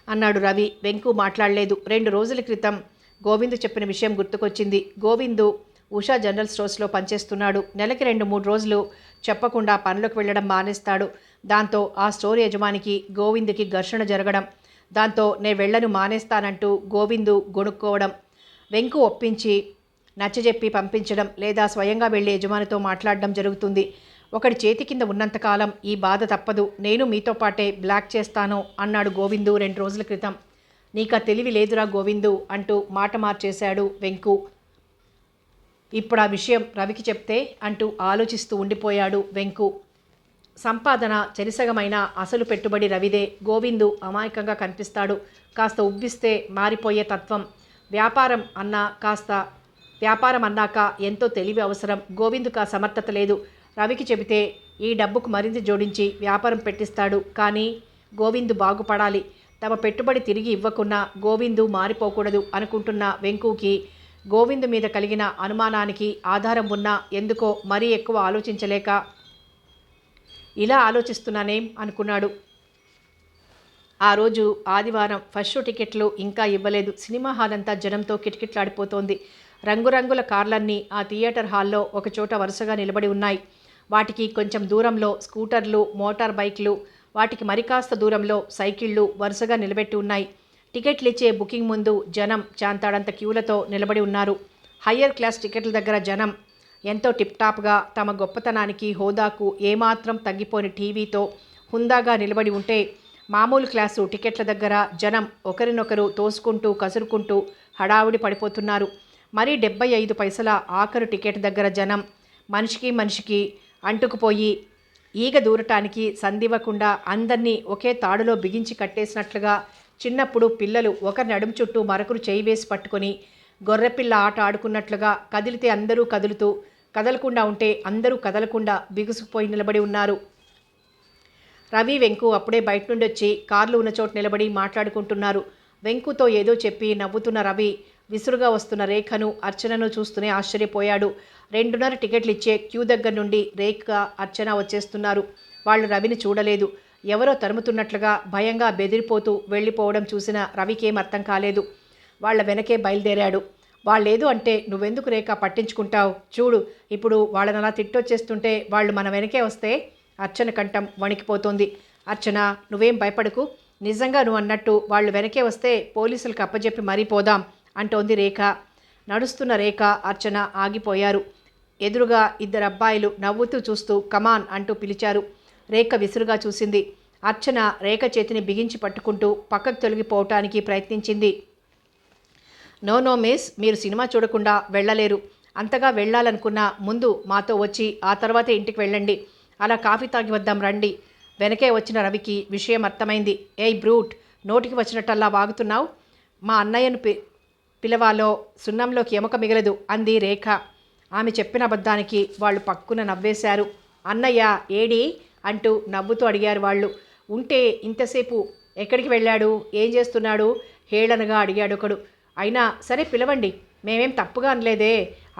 అన్నాడు రవి. వెంకు మాట్లాడలేదు. 2 రోజుల క్రితం గోవిందు చెప్పిన విషయం గుర్తుకొచ్చింది. గోవిందు ఉషా జనరల్ స్టోర్స్లో పనిచేస్తున్నాడు. నెలకి 2-3 రోజులు చెప్పకుండా పనులకు వెళ్ళడం మానేస్తాడు. దాంతో ఆ స్టోర్ యజమానికి గోవిందుకి ఘర్షణ జరగడం, దాంతో నేను వెళ్ళను మానేస్తానంటూ గోవిందు గొణుక్కోవడం, వెంకు ఒప్పించి నచ్చజెప్పి పంపించడం లేదా స్వయంగా వెళ్ళి యజమానితో మాట్లాడడం జరుగుతుంది. ఒకడి చేతి కింద ఉన్నంతకాలం ఈ బాధ తప్పదు. నేను మీతో పాటే బ్లాక్ చేస్తాను అన్నాడు గోవిందు 2 రోజుల క్రితం. నీకా తెలివి లేదురా గోవిందు అంటూ మాట మార్చేశాడు వెంకు. ఇప్పుడు ఆ విషయం రవికి చెప్తే అంటూ ఆలోచిస్తూ ఉండిపోయాడు వెంకు. సంపాదన చెరిసగమైన అసలు పెట్టుబడి రవిదే. గోవిందు అమాయకంగా కనిపిస్తాడు. కాస్త ఉబ్బిస్తే మారిపోయే తత్వం. వ్యాపారం అన్నాక ఎంతో తెలివి అవసరం. గోవిందుకు ఆ సమర్థత లేదు. రవికి చెబితే ఈ డబ్బుకు మరింత జోడించి వ్యాపారం పెట్టిస్తాడు. కానీ గోవిందు బాగుపడాలి. తమ పెట్టుబడి తిరిగి ఇవ్వకున్నా గోవిందు మారిపోకూడదు అనుకుంటున్న వెంకుకి గోవింద్ మీద కలిగిన అనుమానానికి ఆధారం ఉన్నా ఎందుకో మరీ ఎక్కువ ఆలోచించలేక ఇలా ఆలోచిస్తున్నానేం అనుకున్నాడు. ఆ రోజు ఆదివారం. ఫస్ట్ షో టికెట్లు ఇంకా ఇవ్వలేదు. సినిమా హాల్ అంతా జనంతో కిటకిటలాడిపోతోంది. రంగురంగుల కార్లన్నీ ఆ థియేటర్ హాల్లో ఒకచోట వరుసగా నిలబడి ఉన్నాయి. వాటికి కొంచెం దూరంలో స్కూటర్లు, మోటార్ బైక్లు, వాటికి మరికాస్త దూరంలో సైకిళ్లు వరుసగా నిలబెట్టి ఉన్నాయి. టికెట్లు ఇచ్చే బుకింగ్ ముందు జనం చాంతాడంత క్యూలతో నిలబడి ఉన్నారు. హయ్యర్ క్లాస్ టికెట్ల దగ్గర జనం ఎంతో టిప్టాప్గా తమ గొప్పతనానికి, హోదాకు ఏమాత్రం తగ్గిపోని టీవీతో హుందాగా నిలబడి ఉంటే, మామూలు క్లాసు టికెట్ల దగ్గర జనం ఒకరినొకరు తోసుకుంటూ కసురుకుంటూ హడావుడి పడిపోతున్నారు. మరి 75 పైసల ఆఖరు టికెట్ దగ్గర జనం మనిషికి మనిషికి అంటుకుపోయి ఈగ దూరటానికి సందివ్వకుండా అందర్నీ ఒకే తాడులో బిగించి కట్టేసినట్లుగా, చిన్నప్పుడు పిల్లలు ఒకరి నడుం చుట్టూ మరొకరు చేయి వేసి పట్టుకొని గొర్రెపిల్ల ఆట ఆడుకున్నట్లుగా కదిలితే అందరూ కదులుతూ, కదలకుండా ఉంటే అందరూ కదలకుండా బిగుసుకుపోయి నిలబడి ఉన్నారు. రవి, వెంకు అప్పుడే బయట నుండి వచ్చి కార్లు ఉన్న చోట నిలబడి మాట్లాడుకుంటున్నారు. వెంకుతో ఏదో చెప్పి నవ్వుతున్న రవి విసురుగా వస్తున్న రేఖను, అర్చనను చూస్తూనే ఆశ్చర్యపోయాడు. 2:30 టికెట్లు ఇచ్చే క్యూ దగ్గర నుండి రేఖ, అర్చన వచ్చేస్తున్నారు. వాళ్ళు రవిని చూడలేదు. ఎవరో తరుముతున్నట్లుగా భయంగా బెదిరిపోతూ వెళ్ళిపోవడం చూసిన రవికేం అర్థం కాలేదు. వాళ్ళ వెనకే బయలుదేరాడు. వాళ్ళేదు అంటే నువ్వెందుకు రేఖ పట్టించుకుంటావు? చూడు, ఇప్పుడు వాళ్ళని అలా తిట్టొచ్చేస్తుంటే వాళ్ళు మన వెనకే వస్తే. అర్చన కంఠం వణికిపోతోంది. అర్చన, నువ్వేం భయపడకు. నిజంగా నువ్వు అన్నట్టు వాళ్ళు వెనకే వస్తే పోలీసులకు అప్పజెప్పి మరీ పోదాం అంటోంది రేఖ. నడుస్తున్న రేఖ, అర్చన ఆగిపోయారు. ఎదురుగా 2 అబ్బాయిలు నవ్వుతూ చూస్తూ కమాన్ అంటూ పిలిచారు. రేఖ విసురుగా చూసింది. అర్చన రేఖ చేతిని బిగించి పట్టుకుంటూ పక్కకు తొలగిపోవటానికి ప్రయత్నించింది. నో మిస్, మీరు సినిమా చూడకుండా వెళ్ళలేరు. అంతగా వెళ్ళాలనుకున్నా ముందు మాతో వచ్చి ఆ తర్వాతే ఇంటికి వెళ్ళండి. అలా కాఫీ తాగి వద్దాం రండి. వెనకే వచ్చిన రవికి విషయం అర్థమైంది. ఏయ్ బ్రూట్, నోటికి వచ్చినట్టల్లా వాగుతున్నావు. మా అన్నయ్యను పిలవాలో సున్నంలోకి ఎముక మిగలదు అంది రేఖ. ఆమె చెప్పిన అబద్ధానికి వాళ్ళు పక్కున నవ్వేశారు. అన్నయ్య ఏడి అంటూ నవ్వుతూ అడిగారు వాళ్ళు. ఉంటే ఇంతసేపు ఎక్కడికి వెళ్ళాడు, ఏం చేస్తున్నాడు హేళనగా అడిగాడొకడు. అయినా సరే పిలవండి, మేమేం తప్పుగా అనలేదే.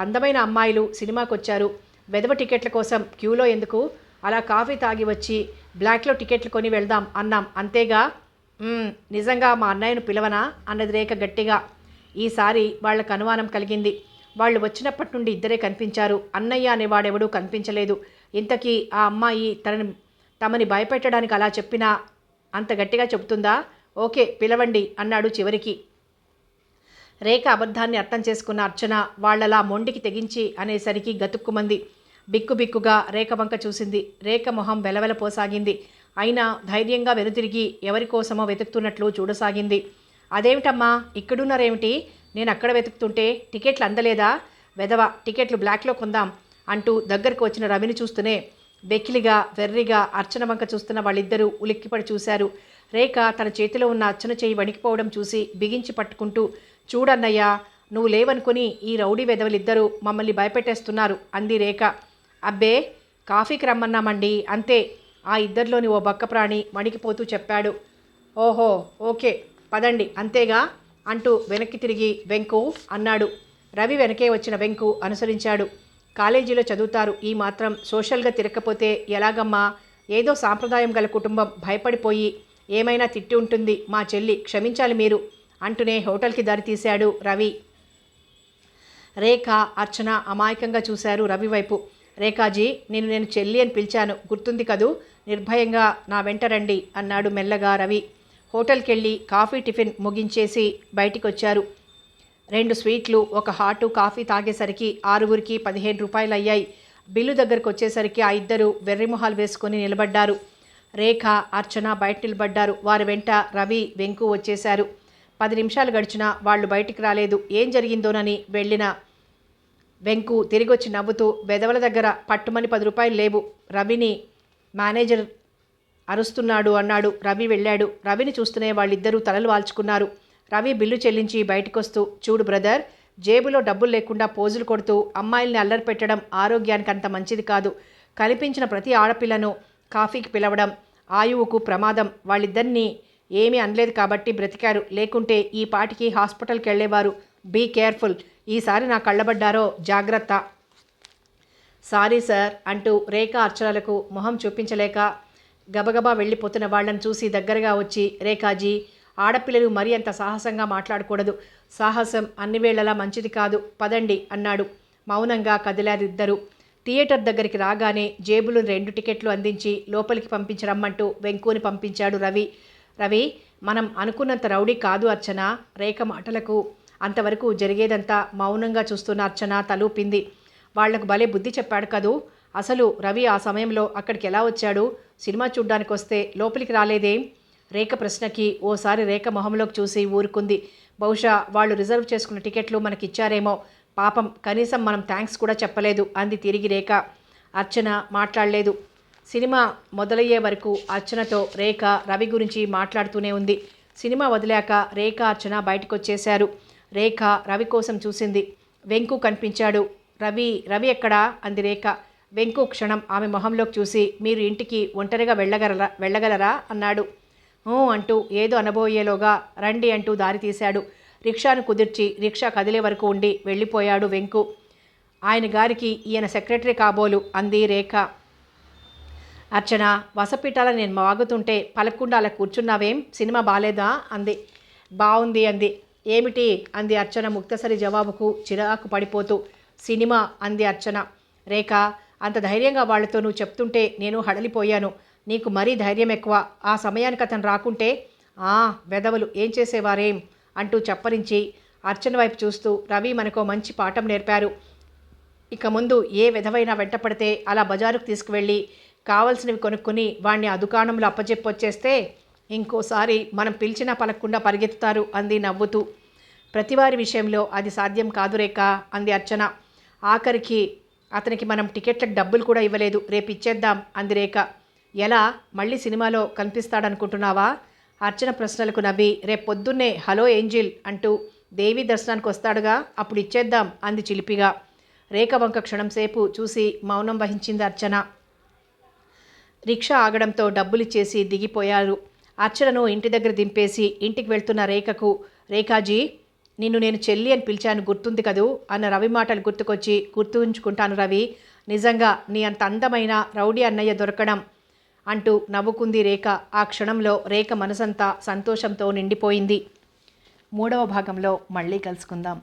అందమైన అమ్మాయిలు సినిమాకి వచ్చారు. వెధవ టికెట్ల కోసం క్యూలో ఎందుకు? అలా కాఫీ తాగి వచ్చి బ్లాక్లో టికెట్లు కొని వెళ్దాం అన్నాం అంతేగా. నిజంగా మా అన్నయ్యను పిలవనా అన్నది రేఖ గట్టిగా. ఈసారి వాళ్లకు అనుమానం కలిగింది. వాళ్ళు వచ్చినప్పటి నుండి ఇద్దరే కనిపించారు. అన్నయ్య అనేవాడెవడూ కనిపించలేదు. ఇంతకీ ఆ అమ్మాయి తమని భయపెట్టడానికి అలా చెప్పినా అంత గట్టిగా చెబుతుందా? ఓకే పిలవండి అన్నాడు చివరికి. రేఖ అబద్ధాన్ని అర్థం చేసుకున్న అర్చన వాళ్లలా మొండికి తెగించి అనేసరికి గతుక్కుమంది. బిక్కుబిక్కుగా రేఖ వంక చూసింది. రేఖ మొహం వెలవెలపోసాగింది. అయినా ధైర్యంగా వెనుతిరిగి ఎవరికోసమో వెతుకుతున్నట్లు చూడసాగింది. అదేమిటమ్మా ఇక్కడున్నారేమిటి? నేను అక్కడ వెతుకుతుంటే టికెట్లు అందలేదా? వెధవ, టికెట్లు బ్లాక్లో కొందాం అంటూ దగ్గరకు వచ్చిన రవిని చూస్తూనే వెకిలిగా వెర్రిగా అర్చన వంక చూస్తున్న వాళ్ళిద్దరూ ఉలిక్కిపడి చూశారు. రేఖ తన చేతిలో ఉన్న అర్చన చేయి వణికిపోవడం చూసి బిగించి పట్టుకుంటూ, చూడన్నయ్యా, నువ్వు లేవనుకుని ఈ రౌడీ వెధవలిద్దరూ మమ్మల్ని భయపెట్టేస్తున్నారు అంది రేఖ. అబ్బే, కాఫీకి రమ్మన్నామండి అంతే, ఆ ఇద్దరిలోని ఓ బక్క ప్రాణి వణికిపోతూ చెప్పాడు. ఓహో ఓకే పదండి అంతేగా అంటూ వెనక్కి తిరిగి వెంకు అన్నాడు. రవి వెనకే వచ్చిన వెంకు అనుసరించాడు. కాలేజీలో చదువుతారు, ఈ మాత్రం సోషల్గా తిరగకపోతే ఎలాగమ్మా? ఏదో సాంప్రదాయం గల కుటుంబం, భయపడిపోయి ఏమైనా తిట్టి ఉంటుంది మా చెల్లి, క్షమించాలి మీరు అంటూనే హోటల్కి దారి తీశాడు రవి. రేఖ, అర్చన అమాయకంగా చూశారు రవి వైపు. రేఖాజీ, నేను చెల్లి అని పిలిచాను, గుర్తుంది కదూ? నిర్భయంగా నా వెంట రండి అన్నాడు మెల్లగా రవి. హోటల్కి వెళ్ళి కాఫీ టిఫిన్ ముగించేసి బయటికి వచ్చారు. 2 స్వీట్లు, 1 హాటు కాఫీ తాగేసరికి 6గురికి 15 రూపాయలు అయ్యాయి. బిల్లు దగ్గరకు వచ్చేసరికి ఆ ఇద్దరు వెర్రిమొహాలు వేసుకొని నిలబడ్డారు. రేఖ, అర్చన బయట నిలబడ్డారు. వారి వెంట రవి, వెంకు వచ్చేశారు. 10 నిమిషాలు గడిచినా వాళ్ళు బయటికి రాలేదు. ఏం జరిగిందోనని వెళ్ళిన వెంకు తిరిగొచ్చి నవ్వుతూ, వెధవల దగ్గర పట్టుమని 10 రూపాయలు లేవు, రవిని మేనేజర్ అరుస్తున్నాడు అన్నాడు. రవి వెళ్ళాడు. రవిని చూస్తూనే వాళ్ళిద్దరూ తలలు వాల్చుకున్నారు. రవి బిల్లు చెల్లించి బయటకొస్తూ, చూడు బ్రదర్, జేబులో డబ్బులు లేకుండా పోజులు కొడుతూ అమ్మాయిల్ని అల్లరి పెట్టడం ఆరోగ్యానికి అంత మంచిది కాదు. కనిపించిన ప్రతి ఆడపిల్లను కాఫీకి పిలవడం ఆయువుకు ప్రమాదం. వాళ్ళిద్దరినీ ఏమీ అనలేదు కాబట్టి బ్రతికారు, లేకుంటే ఈ పాటికి హాస్పిటల్కి వెళ్ళేవారు. Be careful. ఈసారి నా కళ్ళబడ్డారో జాగ్రత్త. సారీ సార్ అంటూ రేఖ అర్చనలకు మొహం చూపించలేక గబగబా వెళ్ళిపోతున్న వాళ్ళని చూసి దగ్గరగా వచ్చి, రేఖాజీ, ఆడపిల్లలు మరీ అంత సాహసంగా మాట్లాడకూడదు. సాహసం అన్ని వేళలా మంచిది కాదు, పదండి అన్నాడు. మౌనంగా కదిలారిద్దరు. థియేటర్ దగ్గరికి రాగానే జేబులు 2 టికెట్లు అందించి లోపలికి పంపించరమ్మంటూ వెంకుని పంపించాడు రవి. రవి, మనం అనుకున్నంత రౌడీ కాదు అర్చన. రేఖ మాటలకు అంతవరకు జరిగేదంతా మౌనంగా చూస్తున్న అర్చన తలూపింది. వాళ్లకు భలే బుద్ధి చెప్పాడు కదూ. అసలు రవి ఆ సమయంలో అక్కడికి ఎలా వచ్చాడు? సినిమా చూడ్డానికి వస్తే లోపలికి రాలేదేం? రేఖ ప్రశ్నకి ఓసారి రేఖ మొహంలోకి చూసి ఊరుకుంది. బహుశా వాళ్ళు రిజర్వ్ చేసుకున్న టికెట్లు మనకిచ్చారేమో. పాపం, కనీసం మనం థ్యాంక్స్ కూడా చెప్పలేదు అంది తిరిగి రేఖ. అర్చన మాట్లాడలేదు. సినిమా మొదలయ్యే వరకు అర్చనతో రేఖ రవి గురించి మాట్లాడుతూనే ఉంది. సినిమా వదిలాక రేఖ అర్చన బయటకొచ్చేశారు. రేఖ రవి కోసం చూసింది. వెంకు కనిపించాడు. రవి రవి ఎక్కడా అంది రేఖ. వెంకు క్షణం ఆమె మొహంలోకి చూసి, మీరు ఇంటికి ఒంటరిగా వెళ్ళగలరా అన్నాడు. అంటూ ఏదో అనబోయేలోగా రండి అంటూ దారి తీశాడు. రిక్షాను కుదిర్చి రిక్షా కదిలే వరకు ఉండి వెళ్ళిపోయాడు వెంకు. ఆయన గారికి ఈయన సెక్రటరీ కాబోలు అంది రేఖ. అర్చన, వసపీఠాల నేను వాగుతుంటే పలకుండా అలా కూర్చున్నావేం? సినిమా బాలేదా అంది. బాగుంది అంది. ఏమిటి అంది అర్చన ముక్తసరి జవాబుకు చిరాకు పడిపోతూ. సినిమా అంది అర్చన. రేఖ, అంత ధైర్యంగా వాళ్లతో నువ్వు చెప్తుంటే నేను హడలిపోయాను. నీకు మరీ ధైర్యం ఎక్కువ. ఆ సమయానికి అతను రాకుంటే వెధవలు ఏం చేసేవారేం అంటూ చప్పరించి అర్చన వైపు చూస్తూ, రవి మనకో మంచి పాఠం నేర్పారు. ఇక ముందు ఏ విధవైనా వెంటపడితే అలా బజారుకు తీసుకువెళ్ళి కావలసినవి కొనుక్కుని వాణ్ణి ఆ దుకాణంలో అప్పచెప్పొచ్చేస్తే ఇంకోసారి మనం పిలిచినా పలకకుండా పరిగెత్తుతారు అంది నవ్వుతూ. ప్రతివారి విషయంలో అది సాధ్యం కాదు రేఖ అంది అర్చన. ఆఖరికి అతనికి మనం టికెట్లకు డబ్బులు కూడా ఇవ్వలేదు. రేపు ఇచ్చేద్దాం అంది రేఖ. ఎలా? మళ్ళీ సినిమాలో కనిపిస్తాడనుకుంటున్నావా? అర్చన ప్రశ్నలకు నవ్వి, రేపు పొద్దున్నే హలో ఏంజిల్ అంటూ దేవి దర్శనానికి వస్తాడుగా, అప్పుడు ఇచ్చేద్దాం అంది చిలిపిగా. రేఖ వంక క్షణంసేపు చూసి మౌనం వహించింది అర్చన. రిక్షా ఆగడంతో డబ్బులిచ్చేసి దిగిపోయారు. అర్చనను ఇంటి దగ్గర దింపేసి ఇంటికి వెళ్తున్న రేఖకు, రేఖాజీ, నిన్ను నేను చెల్లి అని పిలిచాను గుర్తుంది కదూ అన్న రవి మాటలు గుర్తుకొచ్చి, గుర్తుంచుకుంటాను రవి. నిజంగా నీ అంత అందమైన రౌడీ అన్నయ్య దొరకడం అంటూ నవ్వుకుంది రేఖ. ఆ క్షణంలో రేఖ మనసంతా సంతోషంతో నిండిపోయింది. 3వ భాగంలో మళ్ళీ కలుసుకుందాం.